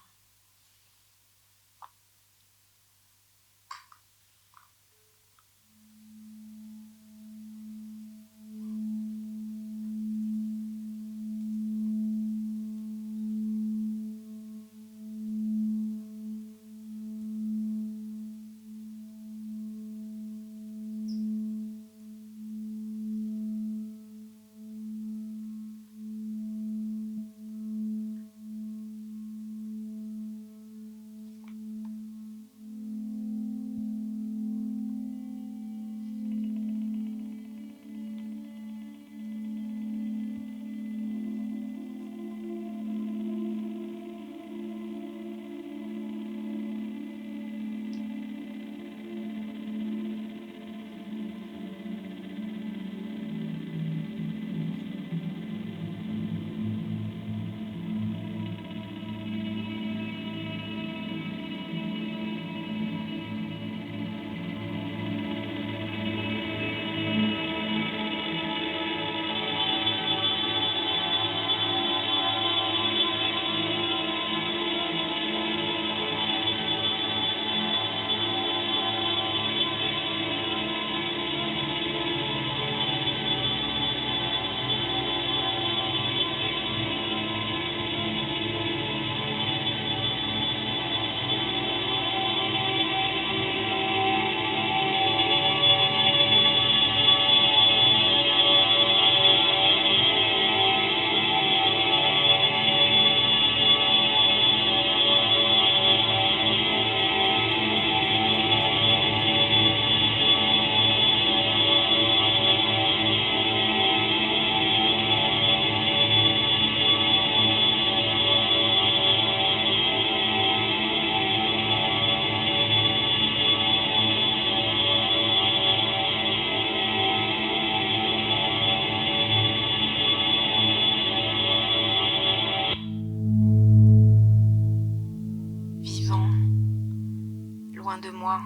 De moi,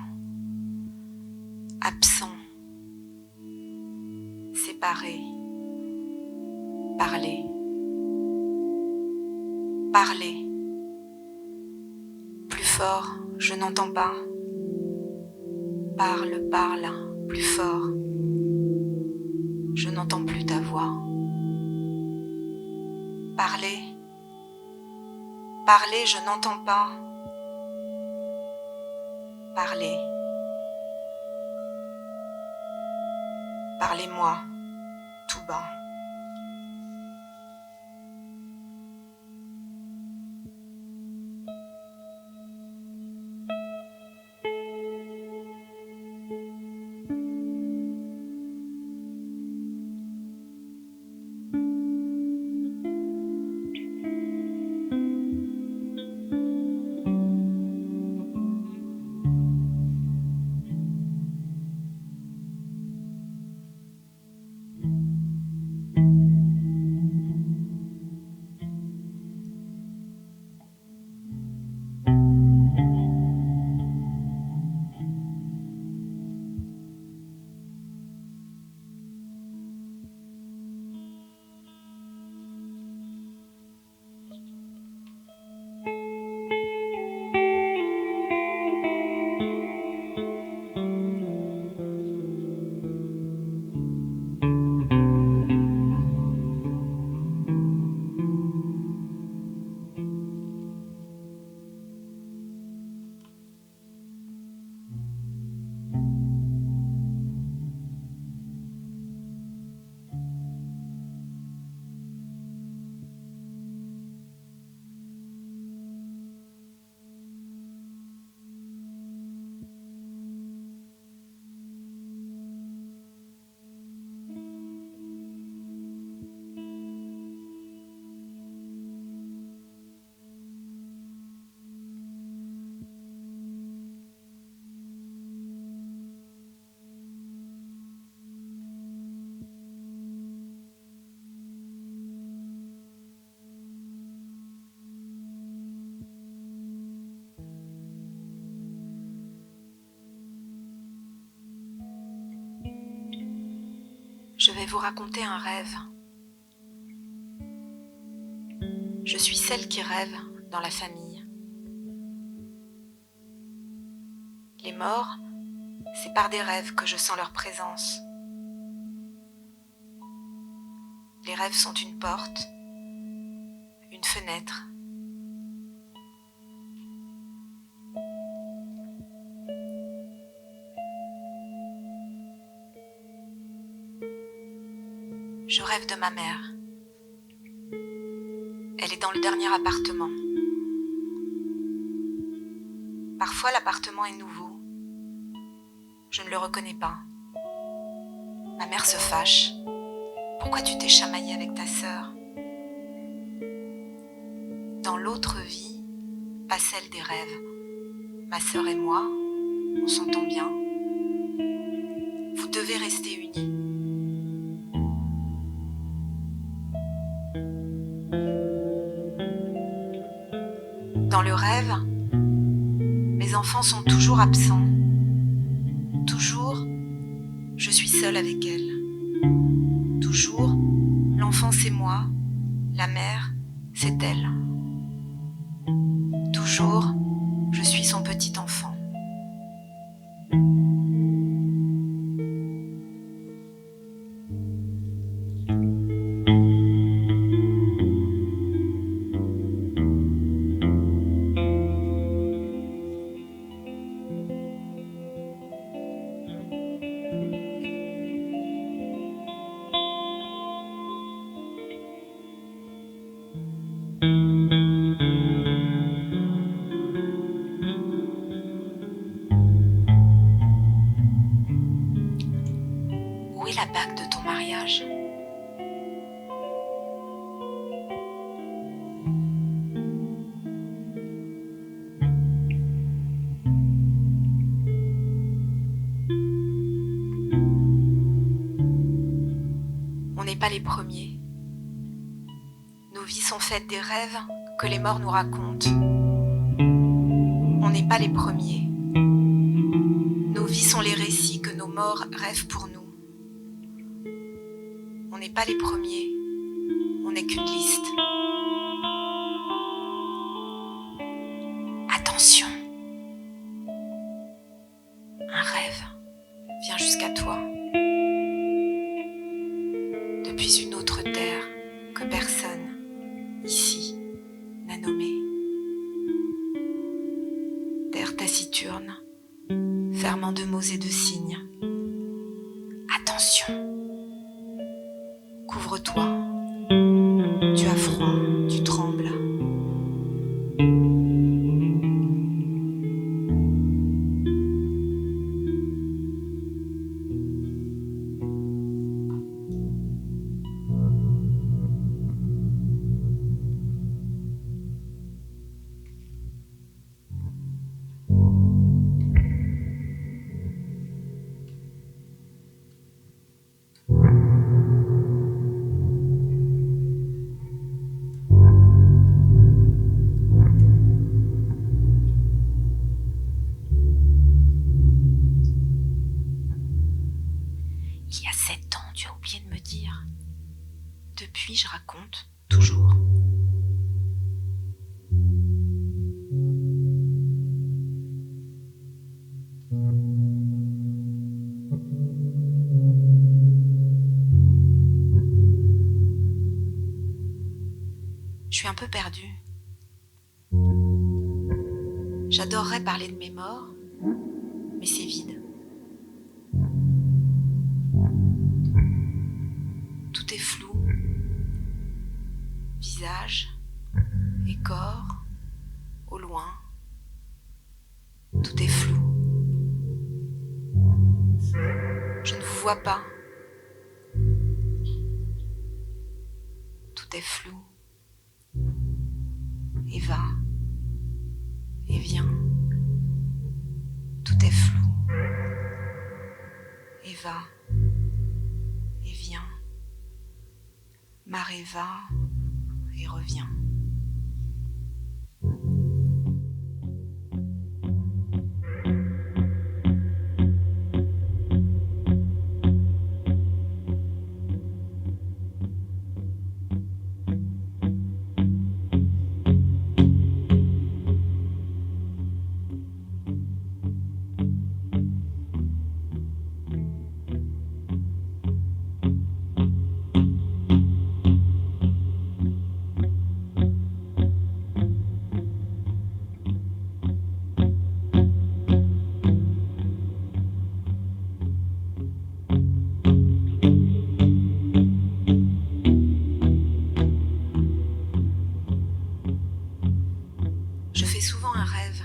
absent, séparé, parler, Parlez. Plus fort, je n'entends pas. Parle, parle, plus fort. Je n'entends plus ta voix. Parlez. Parlez, je n'entends pas. Parlez. Parlez-moi, tout bas. Je vais vous raconter un rêve. Je suis celle qui rêve dans la famille. Les morts, c'est par des rêves que je sens leur présence. Les rêves sont une porte, une fenêtre. Je rêve de ma mère. Elle est dans le dernier appartement. Parfois, l'appartement est nouveau. Je ne le reconnais pas. Ma mère se fâche. Pourquoi tu t'es chamaillée avec ta sœur? Dans l'autre vie, pas celle des rêves. Ma sœur et moi, on s'entend bien. Vous devez rester unis. Dans le rêve, mes enfants sont toujours absents. Toujours, je suis seule avec elle. Toujours, l'enfant c'est moi, la mère c'est elle. Toujours, je suis son petit enfant. Où est la bague de ton mariage? On n'est pas les premiers. Nos vies sont faites des rêves que les morts nous racontent. On n'est pas les premiers. Nos vies sont les récits que nos morts rêvent pour nous. On n'est pas les premiers, on n'est qu'une liste. vient jusqu'à toi. Depuis une autre terre que personne, ici, n'a nommée. Terre taciturne, ferment de mots et de signes. Attention, couvre-toi, tu as froid, tu trembles. Il y a 7 ans, tu as oublié de me dire. Depuis, je raconte toujours. Je suis un peu perdue. J'adorerais parler de mes morts, mais c'est vide. Tout est flou. Visage et corps, au loin. Tout est flou. Je ne vous vois pas. Tout est flou. Et va. Et vient. Tout est flou. Et va. Et vient. Marée va et revient. Je fais souvent un rêve.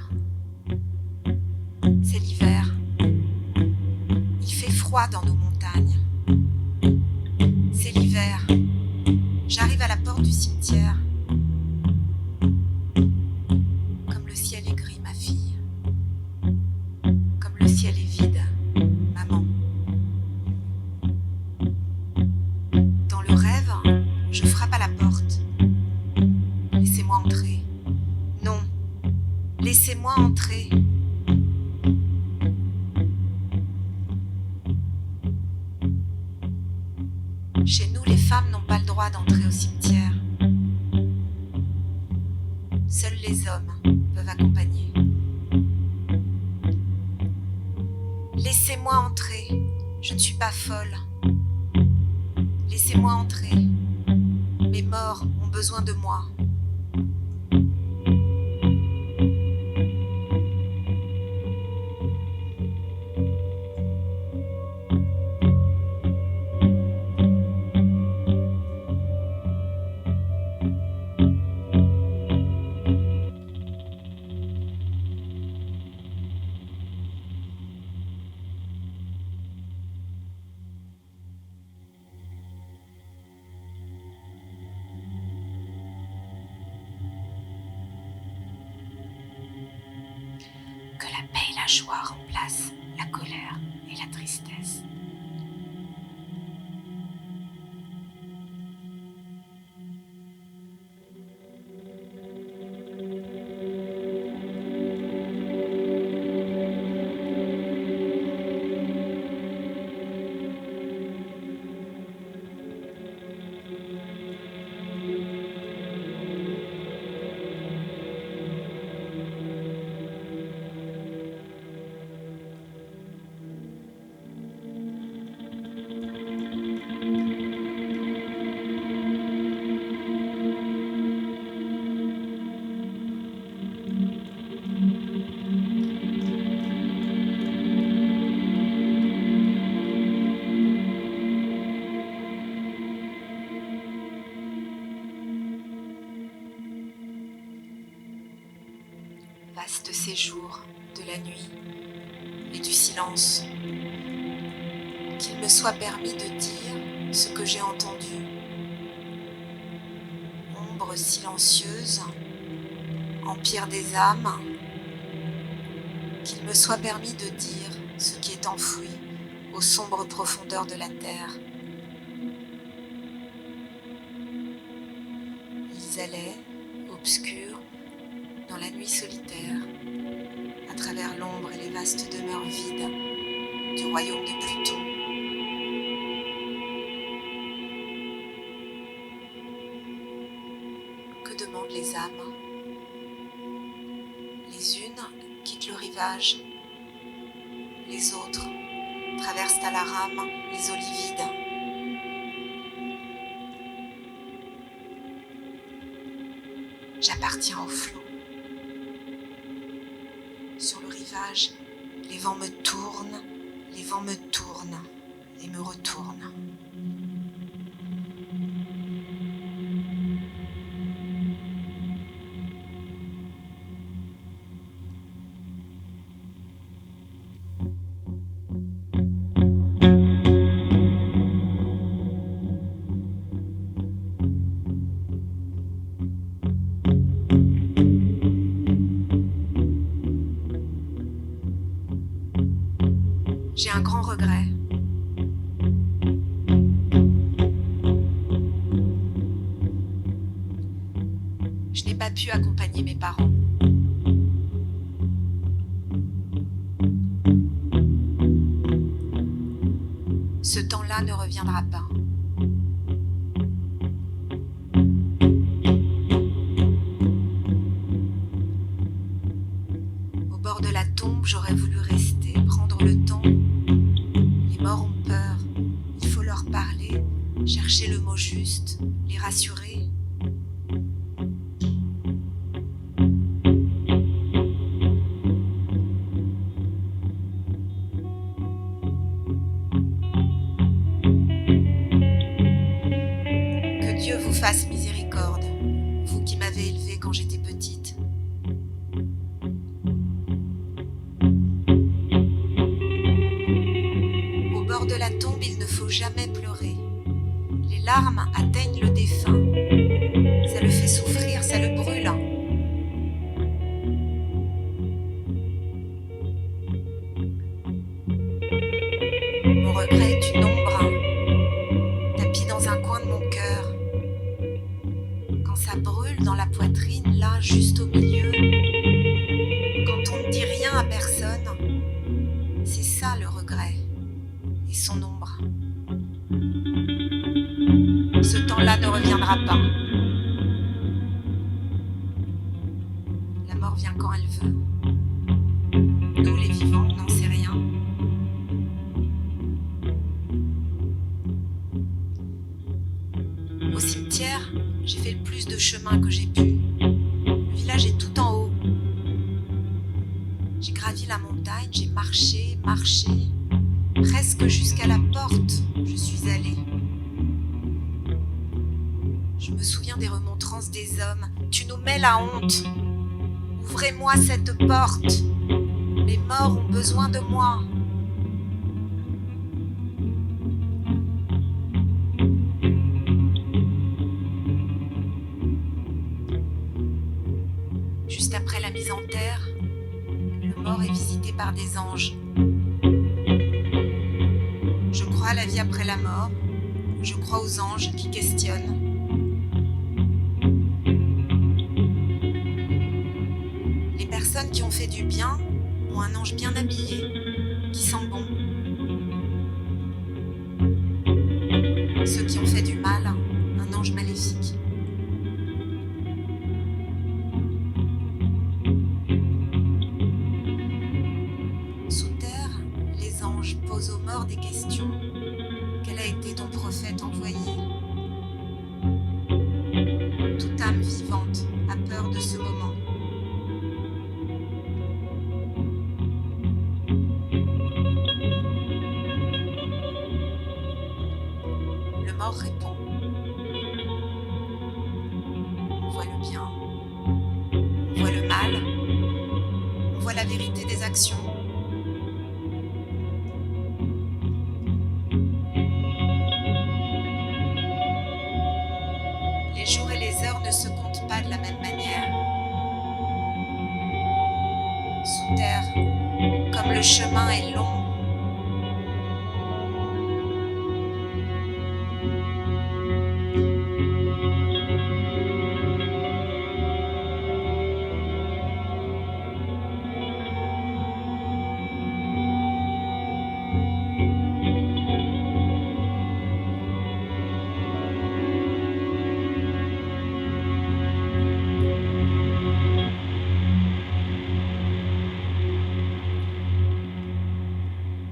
C'est l'hiver. Il fait froid dans nos montagnes. C'est l'hiver. J'arrive à la porte du cimetière. Comme le ciel est gris, ma fille. Comme le ciel est vide, maman. Dans le rêve, je frappe à la porte. Laissez-moi entrer. Non. Laissez-moi entrer. Chez nous, les femmes n'ont pas le droit d'entrer au cimetière. Seuls les hommes peuvent accompagner. Laissez-moi entrer. Je ne suis pas folle. Laissez-moi entrer. Mes morts ont besoin de moi. Que la paix et la joie remplacent la colère et la tristesse. vaste séjour de la nuit et du silence. Qu'il me soit permis de dire ce que j'ai entendu. Ombre silencieuse, empire des âmes, qu'il me soit permis de dire ce qui est enfoui aux sombres profondeurs de la terre. Ils allaient, obscurs, dans la nuit solitaire, à travers l'ombre et les vastes demeures vides du royaume de Pluton. Que demandent les âmes? Les unes quittent le rivage, les autres traversent à la rame les eaux livides. J'appartiens au flot. Sur le rivage, les vents me tournent et me retournent. J'ai un grand regret. Je n'ai pas pu accompagner mes parents. Ce temps-là ne reviendra pas. Au bord de la tombe, j'aurais voulu rester, prendre le temps. Les morts ont peur, il faut leur parler, chercher le mot juste, les rassurer. Que Dieu vous fasse miséricorde, vous qui m'avez élevée quand j'étais petite. Au bord de la tombe, il ne faut jamais pleurer. Les larmes atteignent le défunt. Ça le fait souffrir, ça le brûle. Mon regret est une ombre, tapie dans un coin de mon cœur. Quand ça brûle dans la poitrine, là, juste au milieu, quand on ne dit rien à personne, c'est ça le regret et son ombre. Ce temps-là ne reviendra pas. La mort vient quand elle veut. Nous, les vivants, on n'en sait rien. Au cimetière, j'ai fait le plus de chemin que j'ai pu. Le village est tout en haut. J'ai gravi la montagne, j'ai marché, presque jusqu'à la porte, je suis allée. Je me souviens des remontrances des hommes. Tu nous mets la honte. Ouvrez-moi cette porte. Les morts ont besoin de moi. Juste après la mise en terre, le mort est visité par des anges. Je crois à la vie après la mort. Je crois aux anges qui questionnent. Les personnes qui ont fait du bien ont un ange bien habillé, qui sent bon. Ceux qui ont fait du mal, un ange maléfique. Sous terre, les anges posent aux morts des questions. Quel a été ton prophète envoyé? Toute âme vivante a peur de ce moment. Le mort répond. On voit le bien, on voit le mal, terre, comme le chemin est long.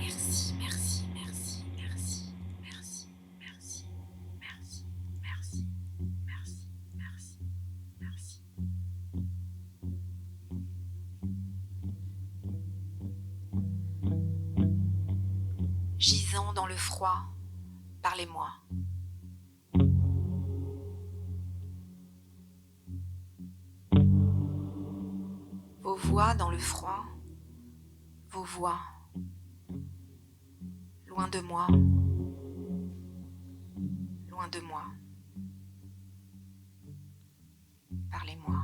Merci, merci, merci, merci, merci, merci, merci, merci, merci, merci, merci. Gisant dans le froid, parlez-moi. Vos voix dans le froid, vos voix. Loin de moi, loin de moi. Parlez-moi.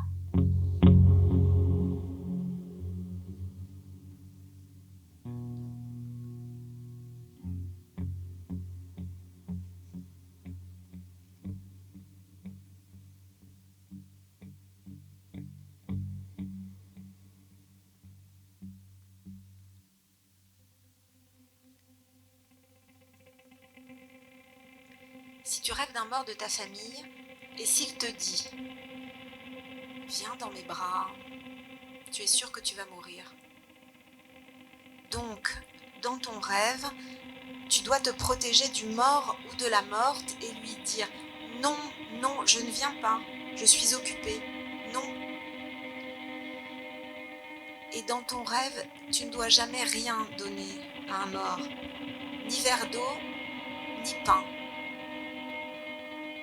Si tu rêves d'un mort de ta famille, et s'il te dit « Viens dans mes bras », tu es sûr que tu vas mourir. Donc, dans ton rêve, tu dois te protéger du mort ou de la morte et lui dire « Non, non, je ne viens pas, je suis occupée, non ». Et dans ton rêve, tu ne dois jamais rien donner à un mort, ni verre d'eau, ni pain.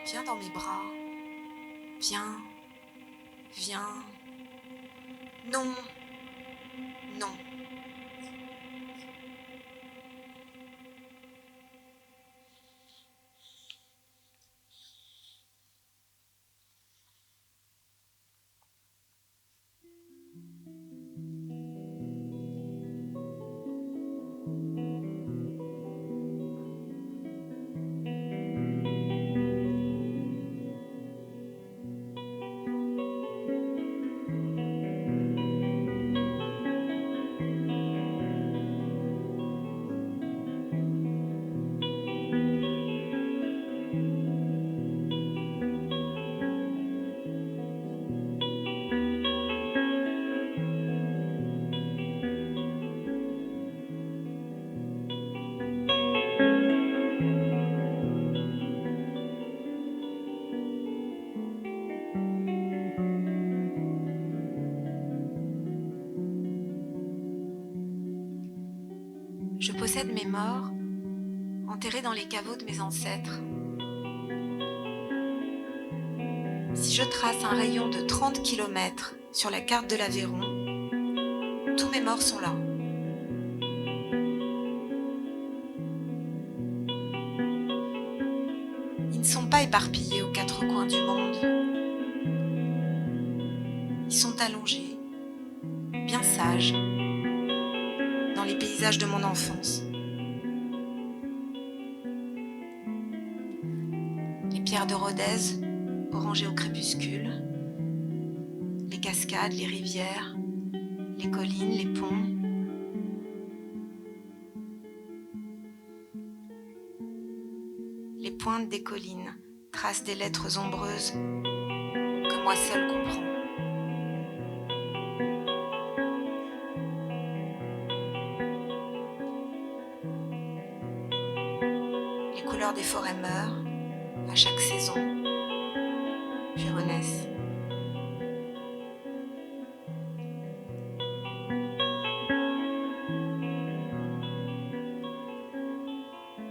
Viens dans mes bras, viens, viens, non, non. Je possède mes morts, enterrés dans les caveaux de mes ancêtres. Si je trace un rayon de 30 km sur la carte de l'Aveyron, tous mes morts sont là. Ils ne sont pas éparpillés aux quatre coins du monde. Ils sont allongés, bien sages, dans les paysages de mon enfance. Les pierres de Rodez, orangées au crépuscule, les cascades, les rivières, les collines, les ponts. Les pointes des collines tracent des lettres ombreuses que moi seul comprends. Les couleurs des forêts meurent à chaque saison, puis renaissent.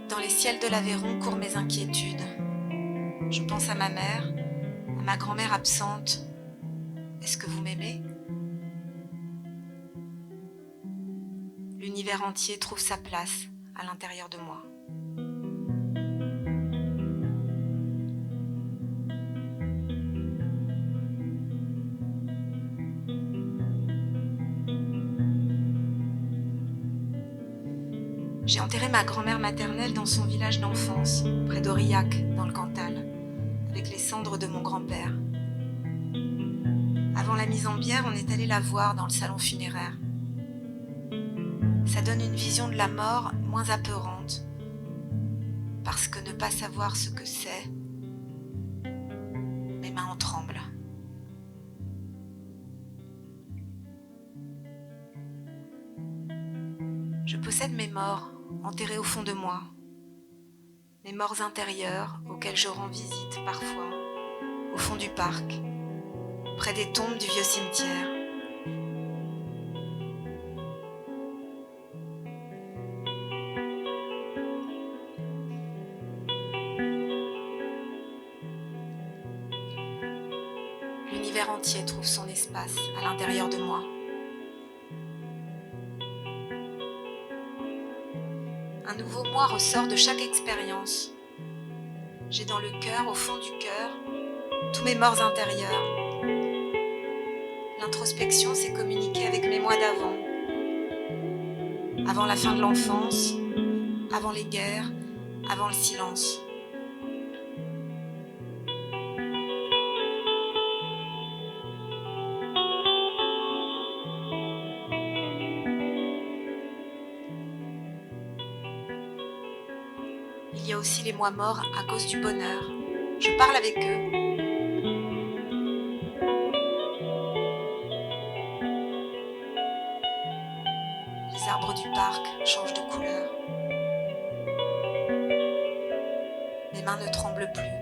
Dans les ciels de l'Aveyron courent mes inquiétudes. Je pense à ma mère, à ma grand-mère absente. Est-ce que vous m'aimez ? L'univers entier trouve sa place à l'intérieur de moi. J'ai enterré ma grand-mère maternelle dans son village d'enfance, près d'Aurillac, dans le Cantal, avec les cendres de mon grand-père. Avant la mise en bière, on est allé la voir dans le salon funéraire. Ça donne une vision de la mort moins apeurante, parce que ne pas savoir ce que c'est, mes mains en tremblent. Je possède mes morts, enterrés au fond de moi, mes morts intérieures auxquelles je rends visite parfois, au fond du parc, près des tombes du vieux cimetière. L'univers entier trouve son espace à l'intérieur de moi. Un nouveau moi ressort de chaque expérience. J'ai dans le cœur, au fond du cœur, tous mes morts intérieurs. L'introspection, c'est communiquer avec mes moi d'avant. Avant la fin de l'enfance, avant les guerres, avant le silence. Il y a aussi les moi morts à cause du bonheur. Je parle avec eux. Les arbres du parc changent de couleur. Mes mains ne tremblent plus.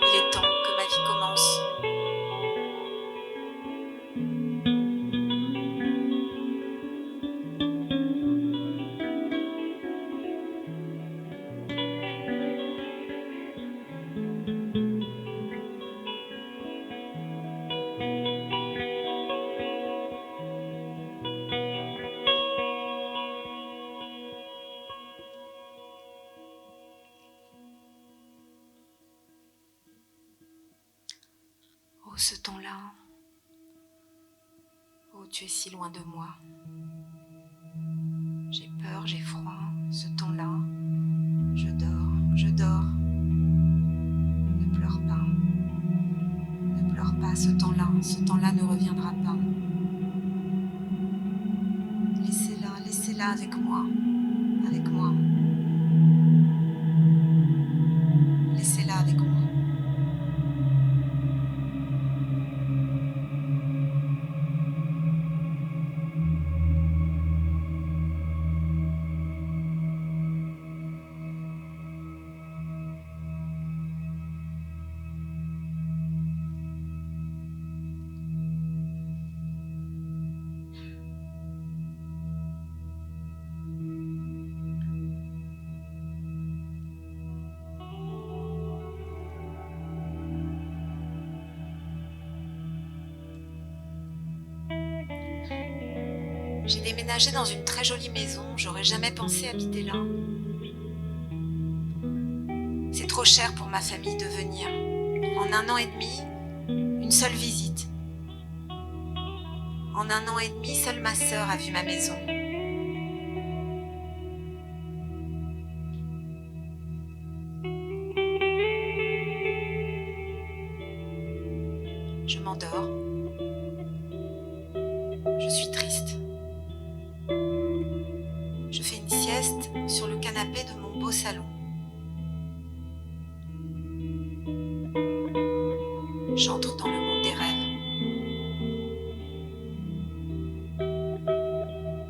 Il est temps que ma vie commence. Oh, ce temps-là. Oh, tu es si loin de moi. J'ai peur, j'ai froid. Ce temps-là. Je dors, je dors. Ne pleure pas. Ne pleure pas, ce temps-là ne reviendra pas. Laissez-la avec moi. Avec moi. Laissez-la avec moi. J'ai déménagé dans une très jolie maison, j'aurais jamais pensé habiter là. C'est trop cher pour ma famille de venir. En 1 an et demi, une seule visite. En 1 an et demi, seule ma sœur a vu ma maison. Je m'endors. Je suis triste. Je fais une sieste sur le canapé de mon beau salon. J'entre dans le monde des rêves.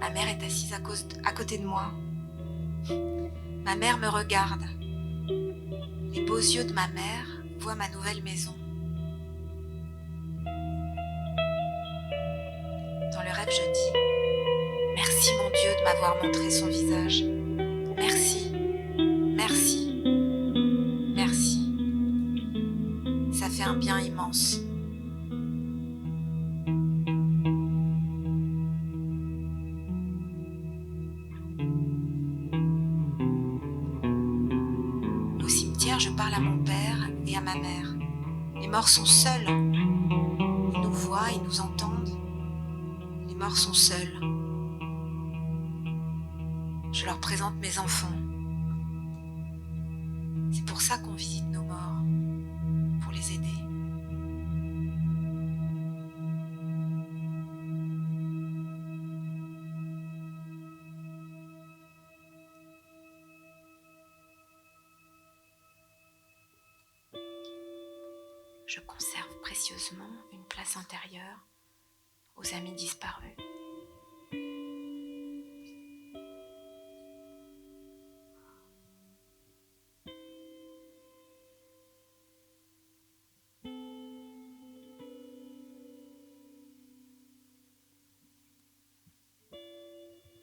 Ma mère est assise à côté de moi. Ma mère me regarde. Les beaux yeux de ma mère voient ma nouvelle maison. Dans le rêve, je dis « Merci mon Dieu de m'avoir montré son visage. Merci, merci, merci. Ça fait un bien immense. » Au cimetière, je parle à mon père et à ma mère. Les morts sont seuls. Ils nous voient, ils nous entendent. Les morts sont seuls. Je leur présente mes enfants. C'est pour ça qu'on visite nos morts, pour les aider. Je conserve précieusement une place intérieure aux amis disparus.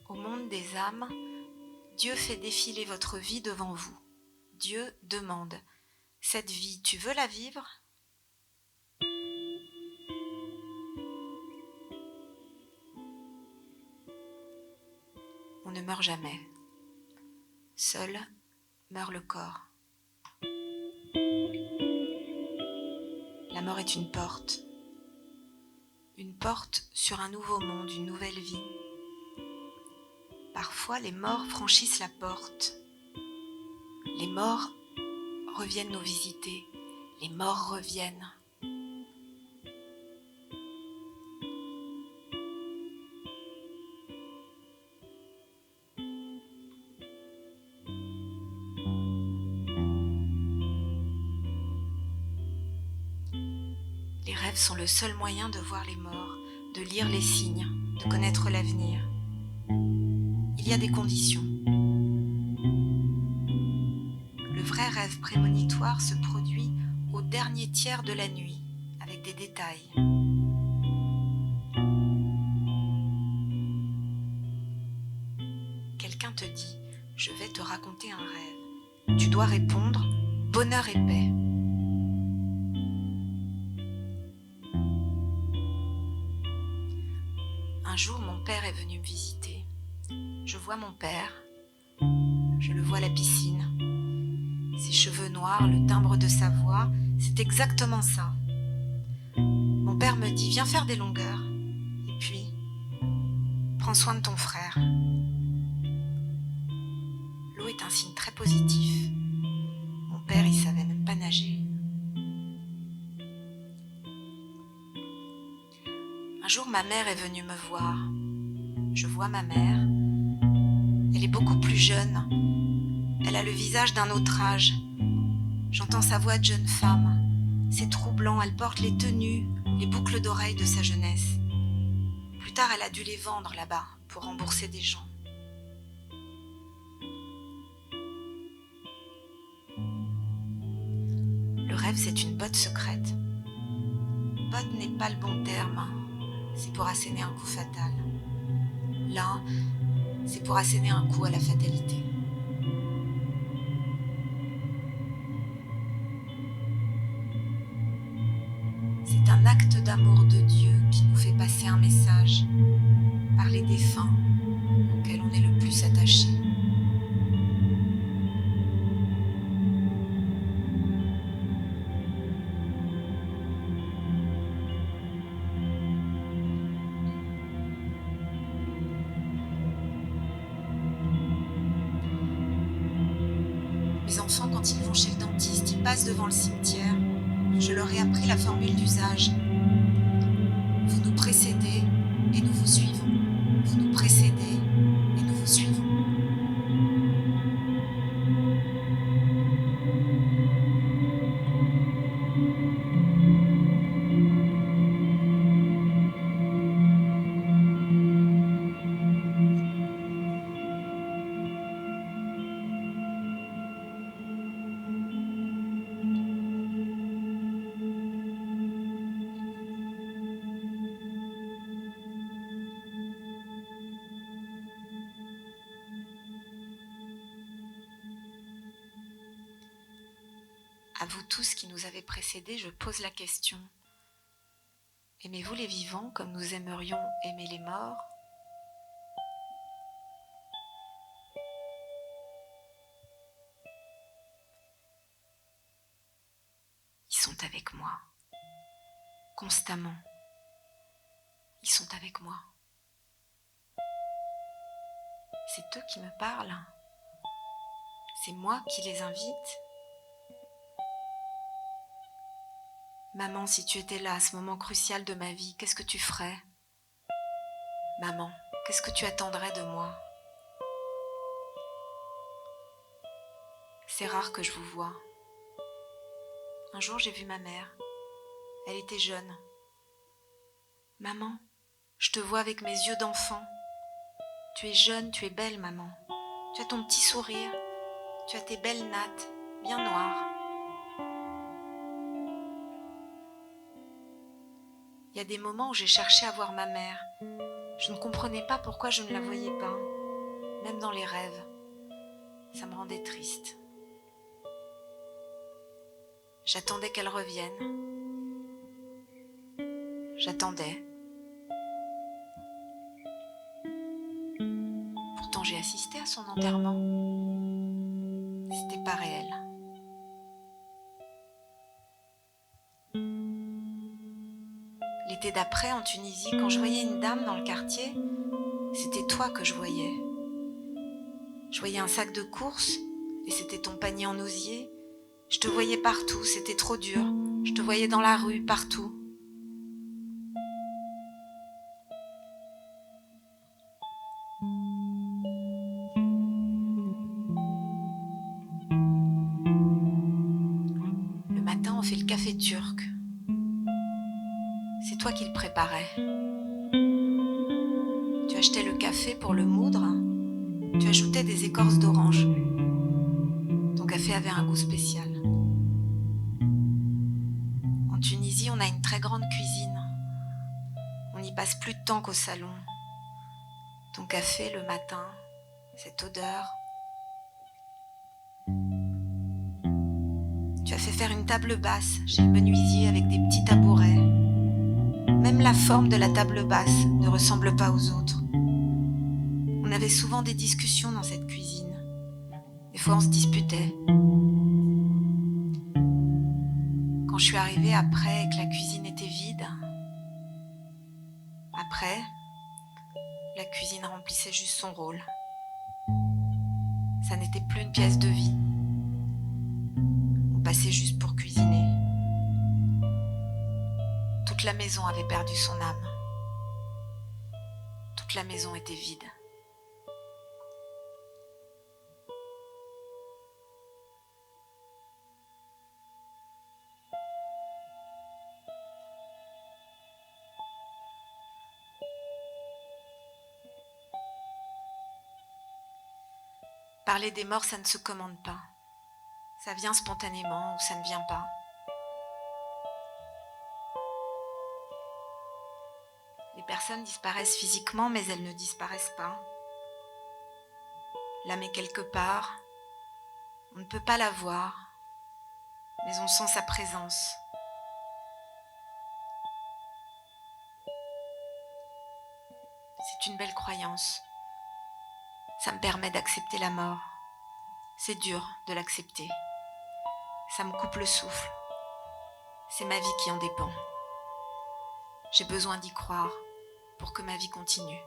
Au monde des âmes, Dieu fait défiler votre vie devant vous. Dieu demande, cette vie, tu veux la vivre ? On ne meurt jamais. Seul meurt le corps. La mort est une porte sur un nouveau monde, une nouvelle vie. Parfois, les morts franchissent la porte. Les morts reviennent nous visiter. Les morts reviennent. Les rêves sont le seul moyen de voir les morts, de lire les signes, de connaître l'avenir. Il y a des conditions. Le vrai rêve prémonitoire se produit au dernier tiers de la nuit, avec des détails. Quelqu'un te dit « Je vais te raconter un rêve ». Tu dois répondre « Bonheur et paix ». Un jour, mon père est venu me visiter. Je vois mon père, je le vois à la piscine. Ses cheveux noirs, le timbre de sa voix, c'est exactement ça. Mon père me dit, viens faire des longueurs. Et puis, prends soin de ton frère. L'eau est un signe très positif. Mon père, il savait même pas nager. Un jour, ma mère est venue me voir. Je vois ma mère. Elle est beaucoup plus jeune. Elle a le visage d'un autre âge. J'entends sa voix de jeune femme. C'est troublant, elle porte les tenues, les boucles d'oreilles de sa jeunesse. Plus tard, elle a dû les vendre là-bas pour rembourser des gens. Le rêve, c'est une botte secrète. Botte n'est pas le bon terme. C'est pour asséner un coup fatal. Là, c'est pour asséner un coup à la fatalité. C'est un acte d'amour de Dieu qui nous fait passer un message par les défunts auxquels on est le plus attaché. Mes enfants, quand ils vont chez le dentiste, ils passent devant le cimetière. Je leur ai appris la formule d'usage. Vous nous précédez et nous vous suivons. Vous nous précédez et nous vous suivons. À vous tous qui nous avez précédés, je pose la question. Aimez-vous les vivants comme nous aimerions aimer les morts ? Ils sont avec moi, constamment. Ils sont avec moi. C'est eux qui me parlent. C'est moi qui les invite. Maman, si tu étais là à ce moment crucial de ma vie, qu'est-ce que tu ferais? Maman, qu'est-ce que tu attendrais de moi? C'est rare que je vous vois. Un jour, j'ai vu ma mère. Elle était jeune. Maman, je te vois avec mes yeux d'enfant. Tu es jeune, tu es belle, maman. Tu as ton petit sourire. Tu as tes belles nattes, bien noires. Il y a des moments où j'ai cherché à voir ma mère. Je ne comprenais pas pourquoi je ne la voyais pas, même dans les rêves. Ça me rendait triste. J'attendais qu'elle revienne. J'attendais. Pourtant, j'ai assisté à son enterrement. C'était pas réel. L'été d'après, en Tunisie, quand je voyais une dame dans le quartier, c'était toi que je voyais. Je voyais un sac de courses et c'était ton panier en osier. Je te voyais partout, c'était trop dur. Je te voyais dans la rue, partout. Le matin, on fait le café turc. C'est toi qui le préparais. Tu achetais le café pour le moudre. Tu ajoutais des écorces d'orange. Ton café avait un goût spécial. En Tunisie, on a une très grande cuisine. On y passe plus de temps qu'au salon. Ton café le matin, cette odeur. Tu as fait faire une table basse chez le menuisier avec des petits tabourets. Même la forme de la table basse ne ressemble pas aux autres. On avait souvent des discussions dans cette cuisine. Des fois, on se disputait. Quand je suis arrivée après et que la cuisine était vide, après, la cuisine remplissait juste son rôle. Ça n'était plus une pièce de vie. On passait juste pour cuisiner. Toute la maison avait perdu son âme. Toute la maison était vide. Parler des morts, ça ne se commande pas. Ça vient spontanément ou ça ne vient pas. Les personnes disparaissent physiquement, mais elles ne disparaissent pas. L'âme est quelque part. On ne peut pas la voir, mais on sent sa présence. C'est une belle croyance. Ça me permet d'accepter la mort. C'est dur de l'accepter. Ça me coupe le souffle. C'est ma vie qui en dépend. J'ai besoin d'y croire pour que ma vie continue.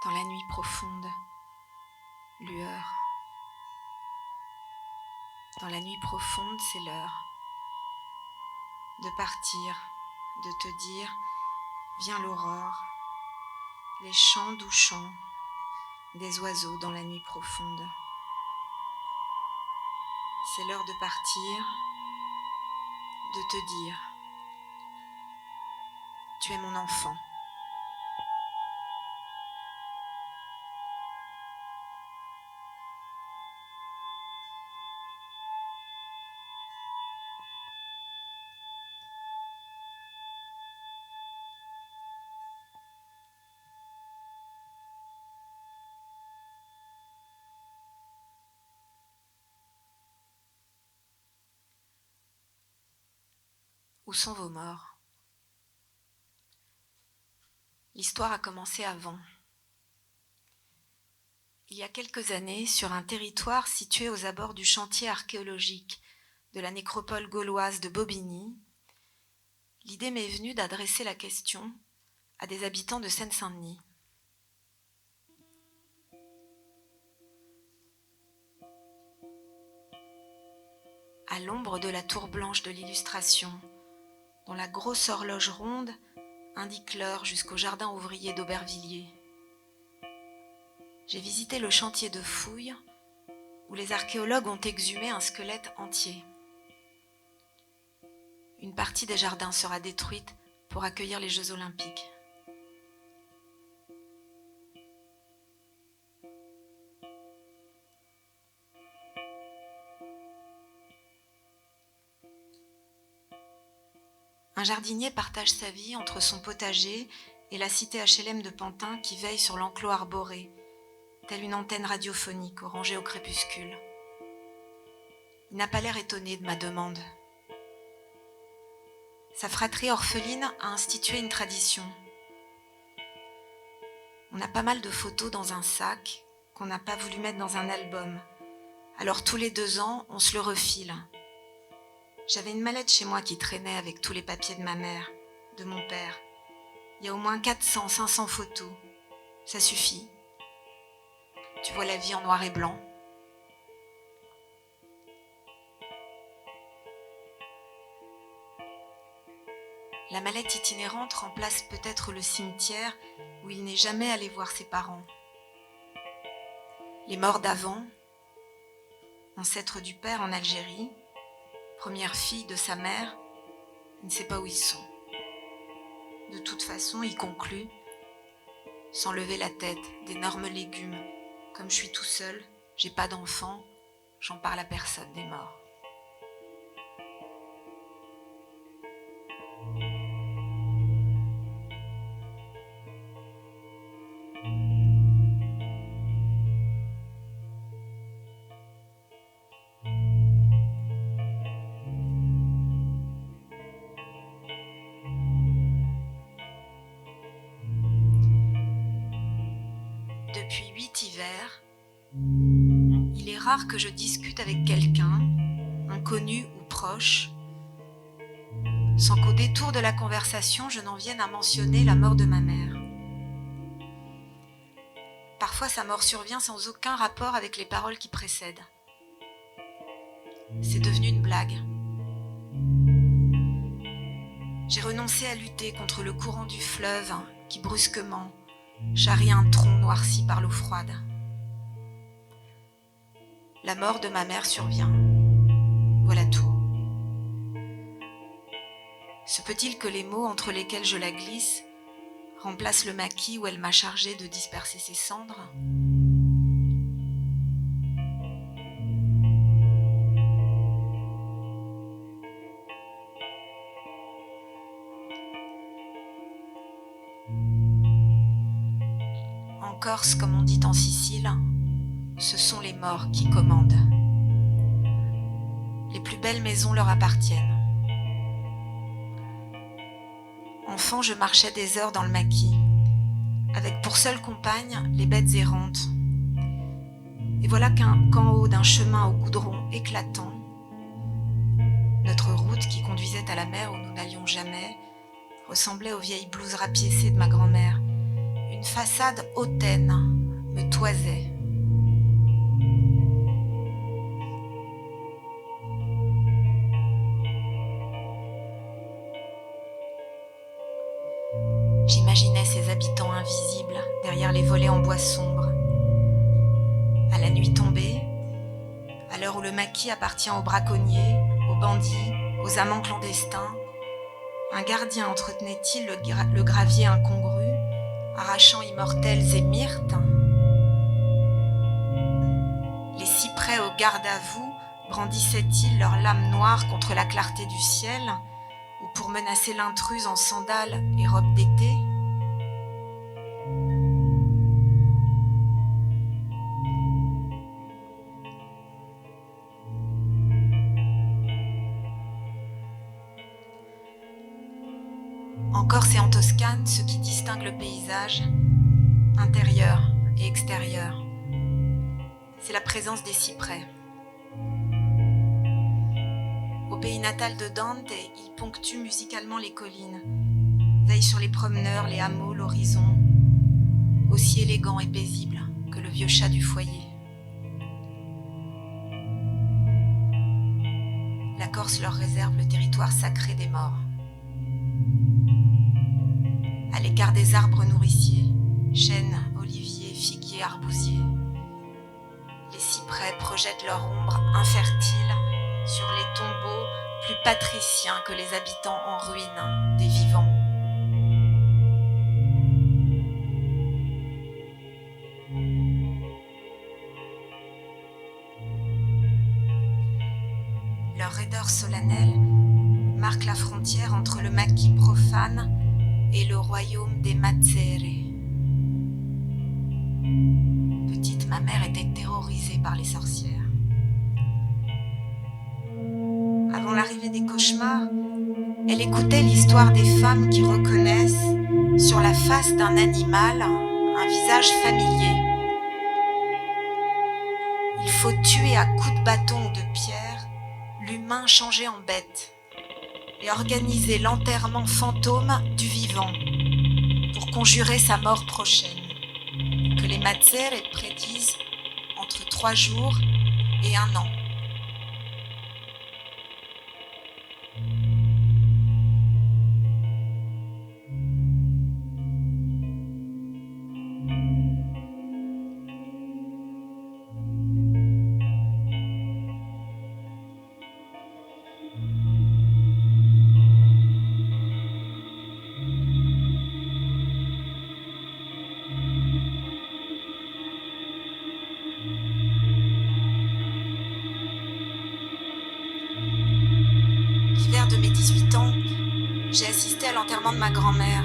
dans la nuit profonde, lueur. Dans la nuit profonde, c'est l'heure de partir, de te dire, vient l'aurore, les chants doux chants des oiseaux dans la nuit profonde. C'est l'heure de partir, de te dire, tu es mon enfant. Où sont vos morts ? L'histoire a commencé avant. Il y a quelques années, sur un territoire situé aux abords du chantier archéologique de la nécropole gauloise de Bobigny, l'idée m'est venue d'adresser la question à des habitants de Seine-Saint-Denis. À l'ombre de la tour blanche de l'illustration, dont la grosse horloge ronde indique l'heure jusqu'au jardin ouvrier d'Aubervilliers. J'ai visité le chantier de fouilles où les archéologues ont exhumé un squelette entier. Une partie des jardins sera détruite pour accueillir les Jeux Olympiques. Un jardinier partage sa vie entre son potager et la cité HLM de Pantin qui veille sur l'enclos arboré, telle une antenne radiophonique orangée au crépuscule. Il n'a pas l'air étonné de ma demande. Sa fratrie orpheline a institué une tradition. On a pas mal de photos dans un sac qu'on n'a pas voulu mettre dans un album. Alors tous les 2 ans, on se le refile. J'avais une mallette chez moi qui traînait avec tous les papiers de ma mère, de mon père. Il y a au moins 400, 500 photos. Ça suffit. Tu vois la vie en noir et blanc. La mallette itinérante remplace peut-être le cimetière où il n'est jamais allé voir ses parents. Les morts d'avant, ancêtres du père en Algérie, première fille de sa mère, il ne sait pas où ils sont. De toute façon, il conclut, sans lever la tête, d'énormes légumes. Comme je suis tout seul, j'ai pas d'enfant, j'en parle à personne des morts. Depuis 8 hivers, il est rare que je discute avec quelqu'un, inconnu ou proche, sans qu'au détour de la conversation, je n'en vienne à mentionner la mort de ma mère. Parfois, sa mort survient sans aucun rapport avec les paroles qui précèdent. C'est devenu une blague. J'ai renoncé à lutter contre le courant du fleuve qui brusquement charrie un tronc noirci par l'eau froide. La mort de ma mère survient. Voilà tout. Se peut-il que les mots entre lesquels je la glisse remplacent le maquis où elle m'a chargé de disperser ses cendres ? En Corse, comme on dit en Sicile, ce sont les morts qui commandent. Les plus belles maisons leur appartiennent. Enfant, je marchais des heures dans le maquis, avec pour seule compagne les bêtes errantes. Et voilà qu'en haut d'un chemin au goudron éclatant, notre route qui conduisait à la mer où nous n'allions jamais ressemblait aux vieilles blouses rapiécées de ma grand-mère, une façade hautaine me toisait. J'imaginais ces habitants invisibles derrière les volets en bois sombre. À la nuit tombée, à l'heure où le maquis appartient aux braconniers, aux bandits, aux amants clandestins, un gardien entretenait-il le gravier incongru, arrachant immortels et myrtes? Les cyprès au garde-à-vous brandissaient-ils leurs lames noires contre la clarté du ciel, ou pour menacer l'intruse en sandales et robes d'été? En Corse et en Toscane, ce qui distingue le paysage, intérieur et extérieur, c'est la présence des cyprès. Au pays natal de Dante, il ponctue musicalement les collines, veille sur les promeneurs, les hameaux, l'horizon, aussi élégant et paisible que le vieux chat du foyer. La Corse leur réserve le territoire sacré des morts. À l'écart des arbres nourriciers, chênes, oliviers, figuiers, arbousiers, les cyprès projettent leur ombre infertile sur les tombeaux plus patriciens que les habitants en ruine des vivants. Leur raideur solennelle marque la frontière entre le maquis profane et le royaume des Mazzere. Petite, ma mère était terrorisée par les sorcières. Avant l'arrivée des cauchemars, elle écoutait l'histoire des femmes qui reconnaissent sur la face d'un animal un visage familier. Il faut tuer à coups de bâton ou de pierre l'humain changé en bête et organiser l'enterrement fantôme du vivant pour conjurer sa mort prochaine, que les Mazzere prédisent entre 3 jours et 1 an. De mes 18 ans, j'ai assisté à l'enterrement de ma grand-mère.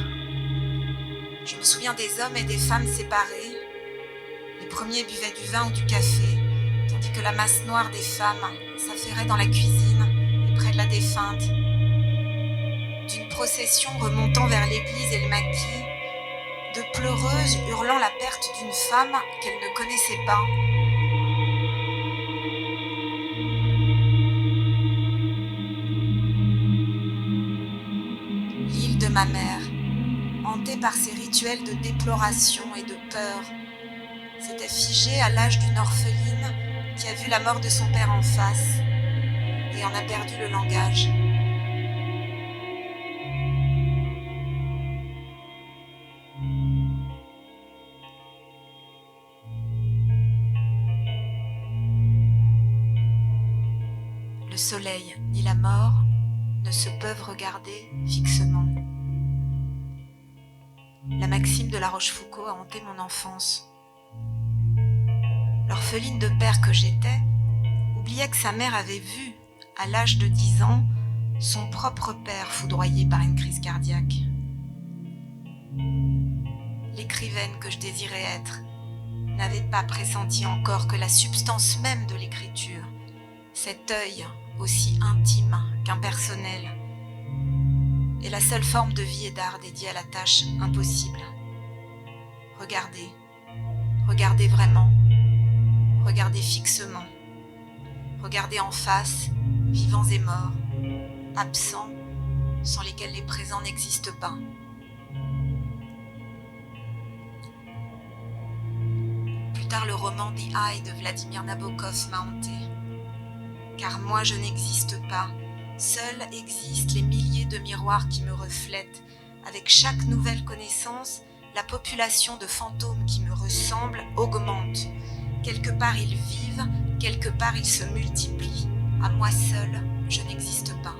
Je me souviens des hommes et des femmes séparés. Les premiers buvaient du vin ou du café, tandis que la masse noire des femmes s'affairait dans la cuisine et près de la défunte. D'une procession remontant vers l'église et le maquis, de pleureuses hurlant la perte d'une femme qu'elles ne connaissaient pas. L'île de ma mère, hantée par ses rituels de déploration et de peur, s'était figée à l'âge d'une orpheline qui a vu la mort de son père en face et en a perdu le langage. Le soleil ni la mort ne se peuvent regarder fixement. La maxime de La Rochefoucauld a hanté mon enfance. L'orpheline de père que j'étais oubliait que sa mère avait vu, à l'âge de 10 ans, son propre père foudroyé par une crise cardiaque. L'écrivaine que je désirais être n'avait pas pressenti encore que la substance même de l'écriture, cet œil aussi intime qu'impersonnel, est la seule forme de vie et d'art dédiée à la tâche impossible. Regardez, regardez vraiment, regardez fixement, regardez en face, vivants et morts, absents, sans lesquels les présents n'existent pas. tard, le roman The Eye de Vladimir Nabokov m'a hanté. Car moi, je n'existe pas. Seuls existent les milliers de miroirs qui me reflètent. Avec chaque nouvelle connaissance, la population de fantômes qui me ressemblent augmente. Quelque part, ils vivent, quelque part, ils se multiplient. À moi seul, je n'existe pas.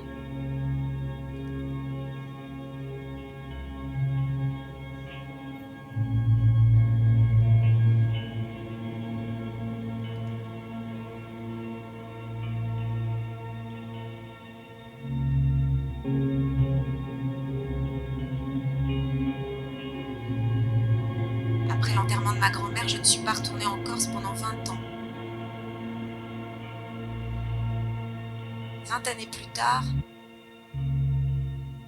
Après l'enterrement de ma grand-mère, je ne suis pas retournée en Corse pendant 20 ans. 20 années plus tard,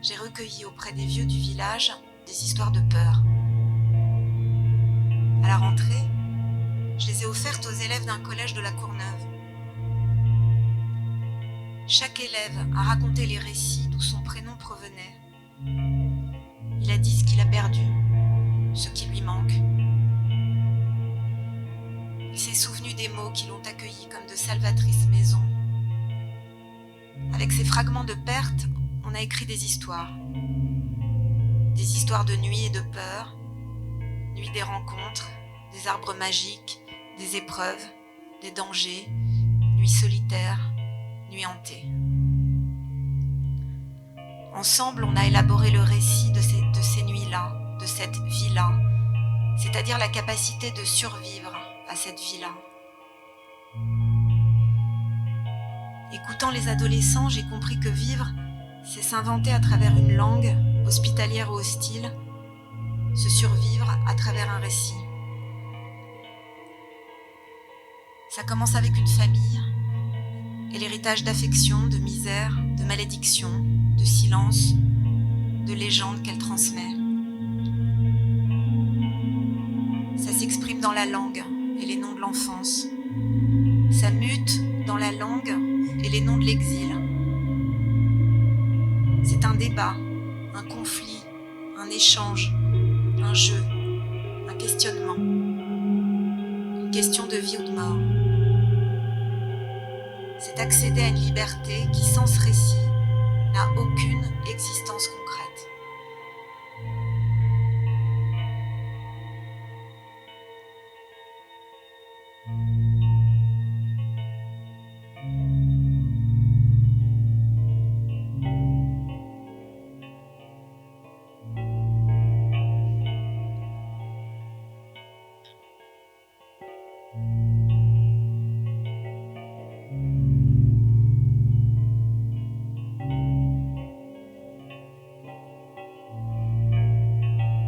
j'ai recueilli auprès des vieux du village des histoires de peur. À la rentrée, je les ai offertes aux élèves d'un collège de la Courneuve. Chaque élève a raconté les récits d'où son prénom provenait. Il a dit ce qu'il a perdu, ce qui lui manque. Il s'est souvenu des mots qui l'ont accueilli comme de salvatrices maisons. Avec ces fragments de perte, on a écrit des histoires. Des histoires de nuit et de peur, nuit des rencontres, des arbres magiques, des épreuves, des dangers, nuit solitaire, nuit hantée. Ensemble, on a élaboré le récit de ces nuits-là, de cette vie-là, c'est-à-dire la capacité de survivre à cette vie-là. Écoutant les adolescents, j'ai compris que vivre, c'est s'inventer à travers une langue, hospitalière ou hostile, se survivre à travers un récit. Ça commence avec une famille et l'héritage d'affection, de misère, de malédiction, de silence, de légendes qu'elle transmet. Ça s'exprime dans la langue et les noms de l'enfance. Ça mute dans la langue et les noms de l'exil. C'est un débat, un conflit, un échange, un jeu, un questionnement, une question de vie ou de mort. C'est accéder à une liberté qui, sans ce récit, n'a aucune existence concrète.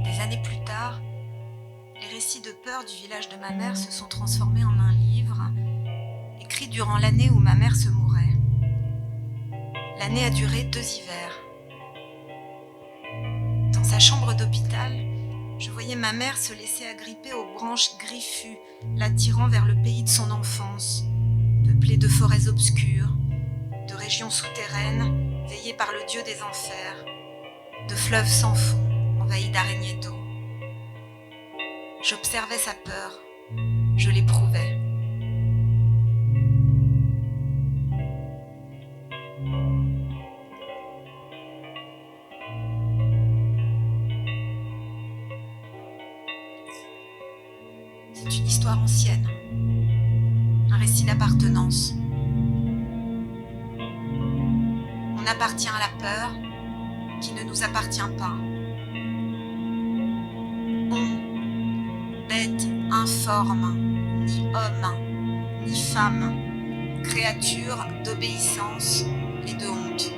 Des années plus tard, les récits de peur du village de ma mère se sont transformés en un livre, écrit durant l'année où ma mère se mourait. L'année a duré 2 hivers. Dans sa chambre d'hôpital, je voyais ma mère se laisser agripper aux branches griffues, l'attirant vers le pays de son enfance, peuplé de forêts obscures, de régions souterraines veillées par le dieu des enfers, de fleuves sans fond envahis d'araignées d'eau. J'observais sa peur, je l'éprouvais. C'est une histoire ancienne, un récit d'appartenance. On appartient à la peur qui ne nous appartient pas. On, bête informe, ni homme, ni femme, créature d'obéissance et de honte.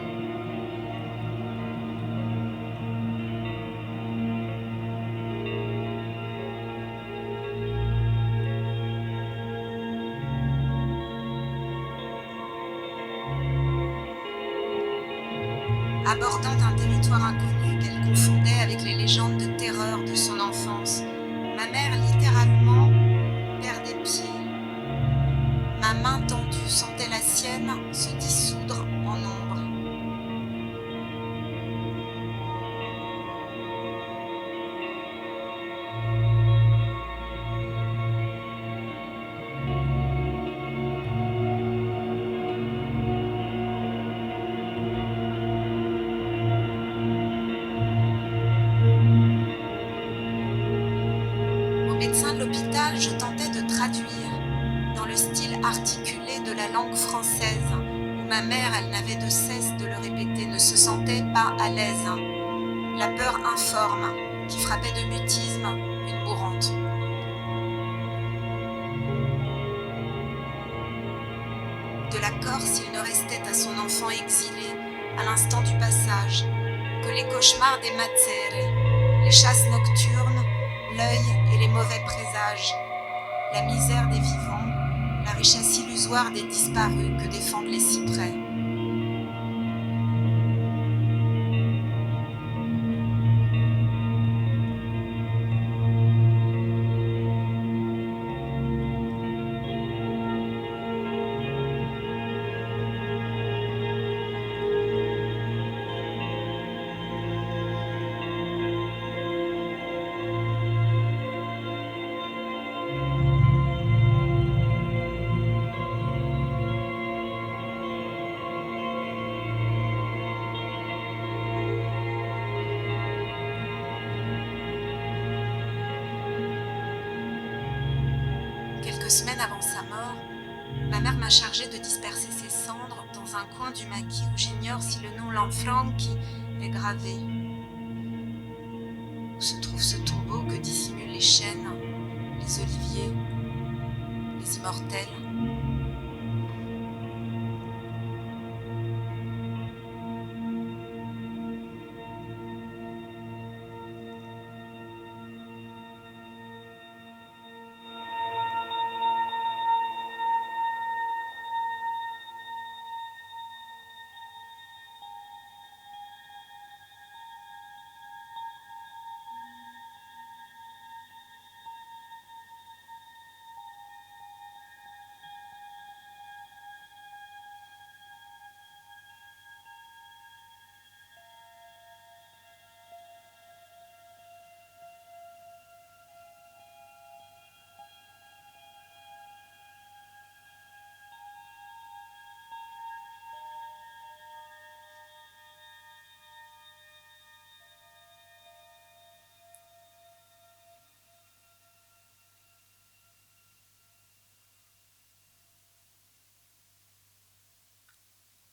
Abordant un territoire inconnu qu'elle confondait avec les légendes de terreur de son enfance, ma mère littéralement perdait pied. Ma main tendue sentait la sienne se dissoudre en ombre. je tentais de traduire dans le style articulé de la langue française, où ma mère, elle n'avait de cesse de le répéter, ne se sentait pas à l'aise. La peur informe, qui frappait de mutisme une mourante. De la Corse, il ne restait à son enfant exilé, à l'instant du passage, que les cauchemars des mazzere, les chasses nocturnes, l'œil et les mauvais présages, la misère des vivants, la richesse illusoire des disparus que défendent les cyprès. Quelques semaines avant sa mort, ma mère m'a chargée de disperser ses cendres dans un coin du maquis où j'ignore si le nom Lanfranchi est gravé. Où se trouve ce tombeau que dissimulent les chênes, les oliviers, les immortels.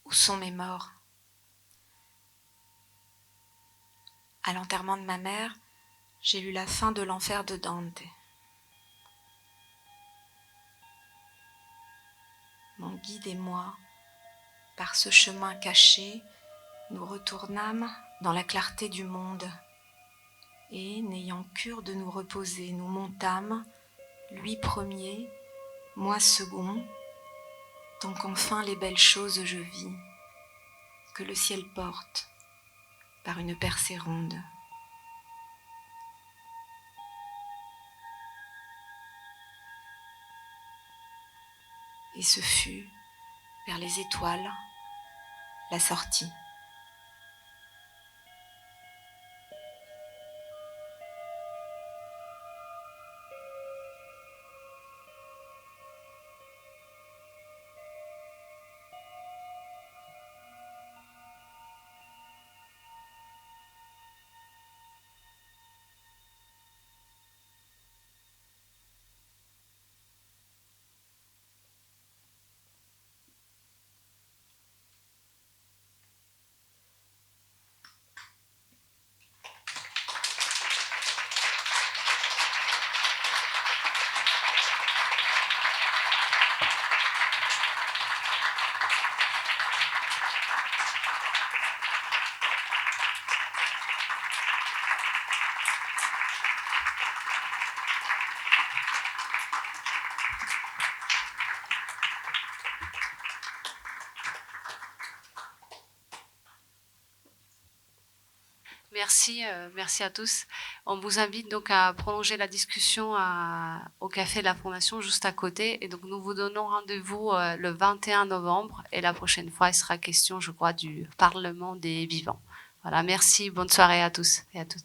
Où sont mes morts? À l'enterrement de ma mère, j'ai lu la fin de l'enfer de Dante. Mon guide et moi, par ce chemin caché, nous retournâmes dans la clarté du monde. Et, n'ayant cure de nous reposer, nous montâmes, lui premier, moi second, tant qu'enfin les belles choses je vis, que le ciel porte par une percée ronde. Et ce fut, vers les étoiles, la sortie. Merci à tous. On vous invite donc à prolonger la discussion au Café de la Fondation juste à côté. Et donc nous vous donnons rendez-vous le 21 novembre. Et la prochaine fois, il sera question, je crois, du Parlement des vivants. Voilà, merci, bonne soirée à tous et à toutes.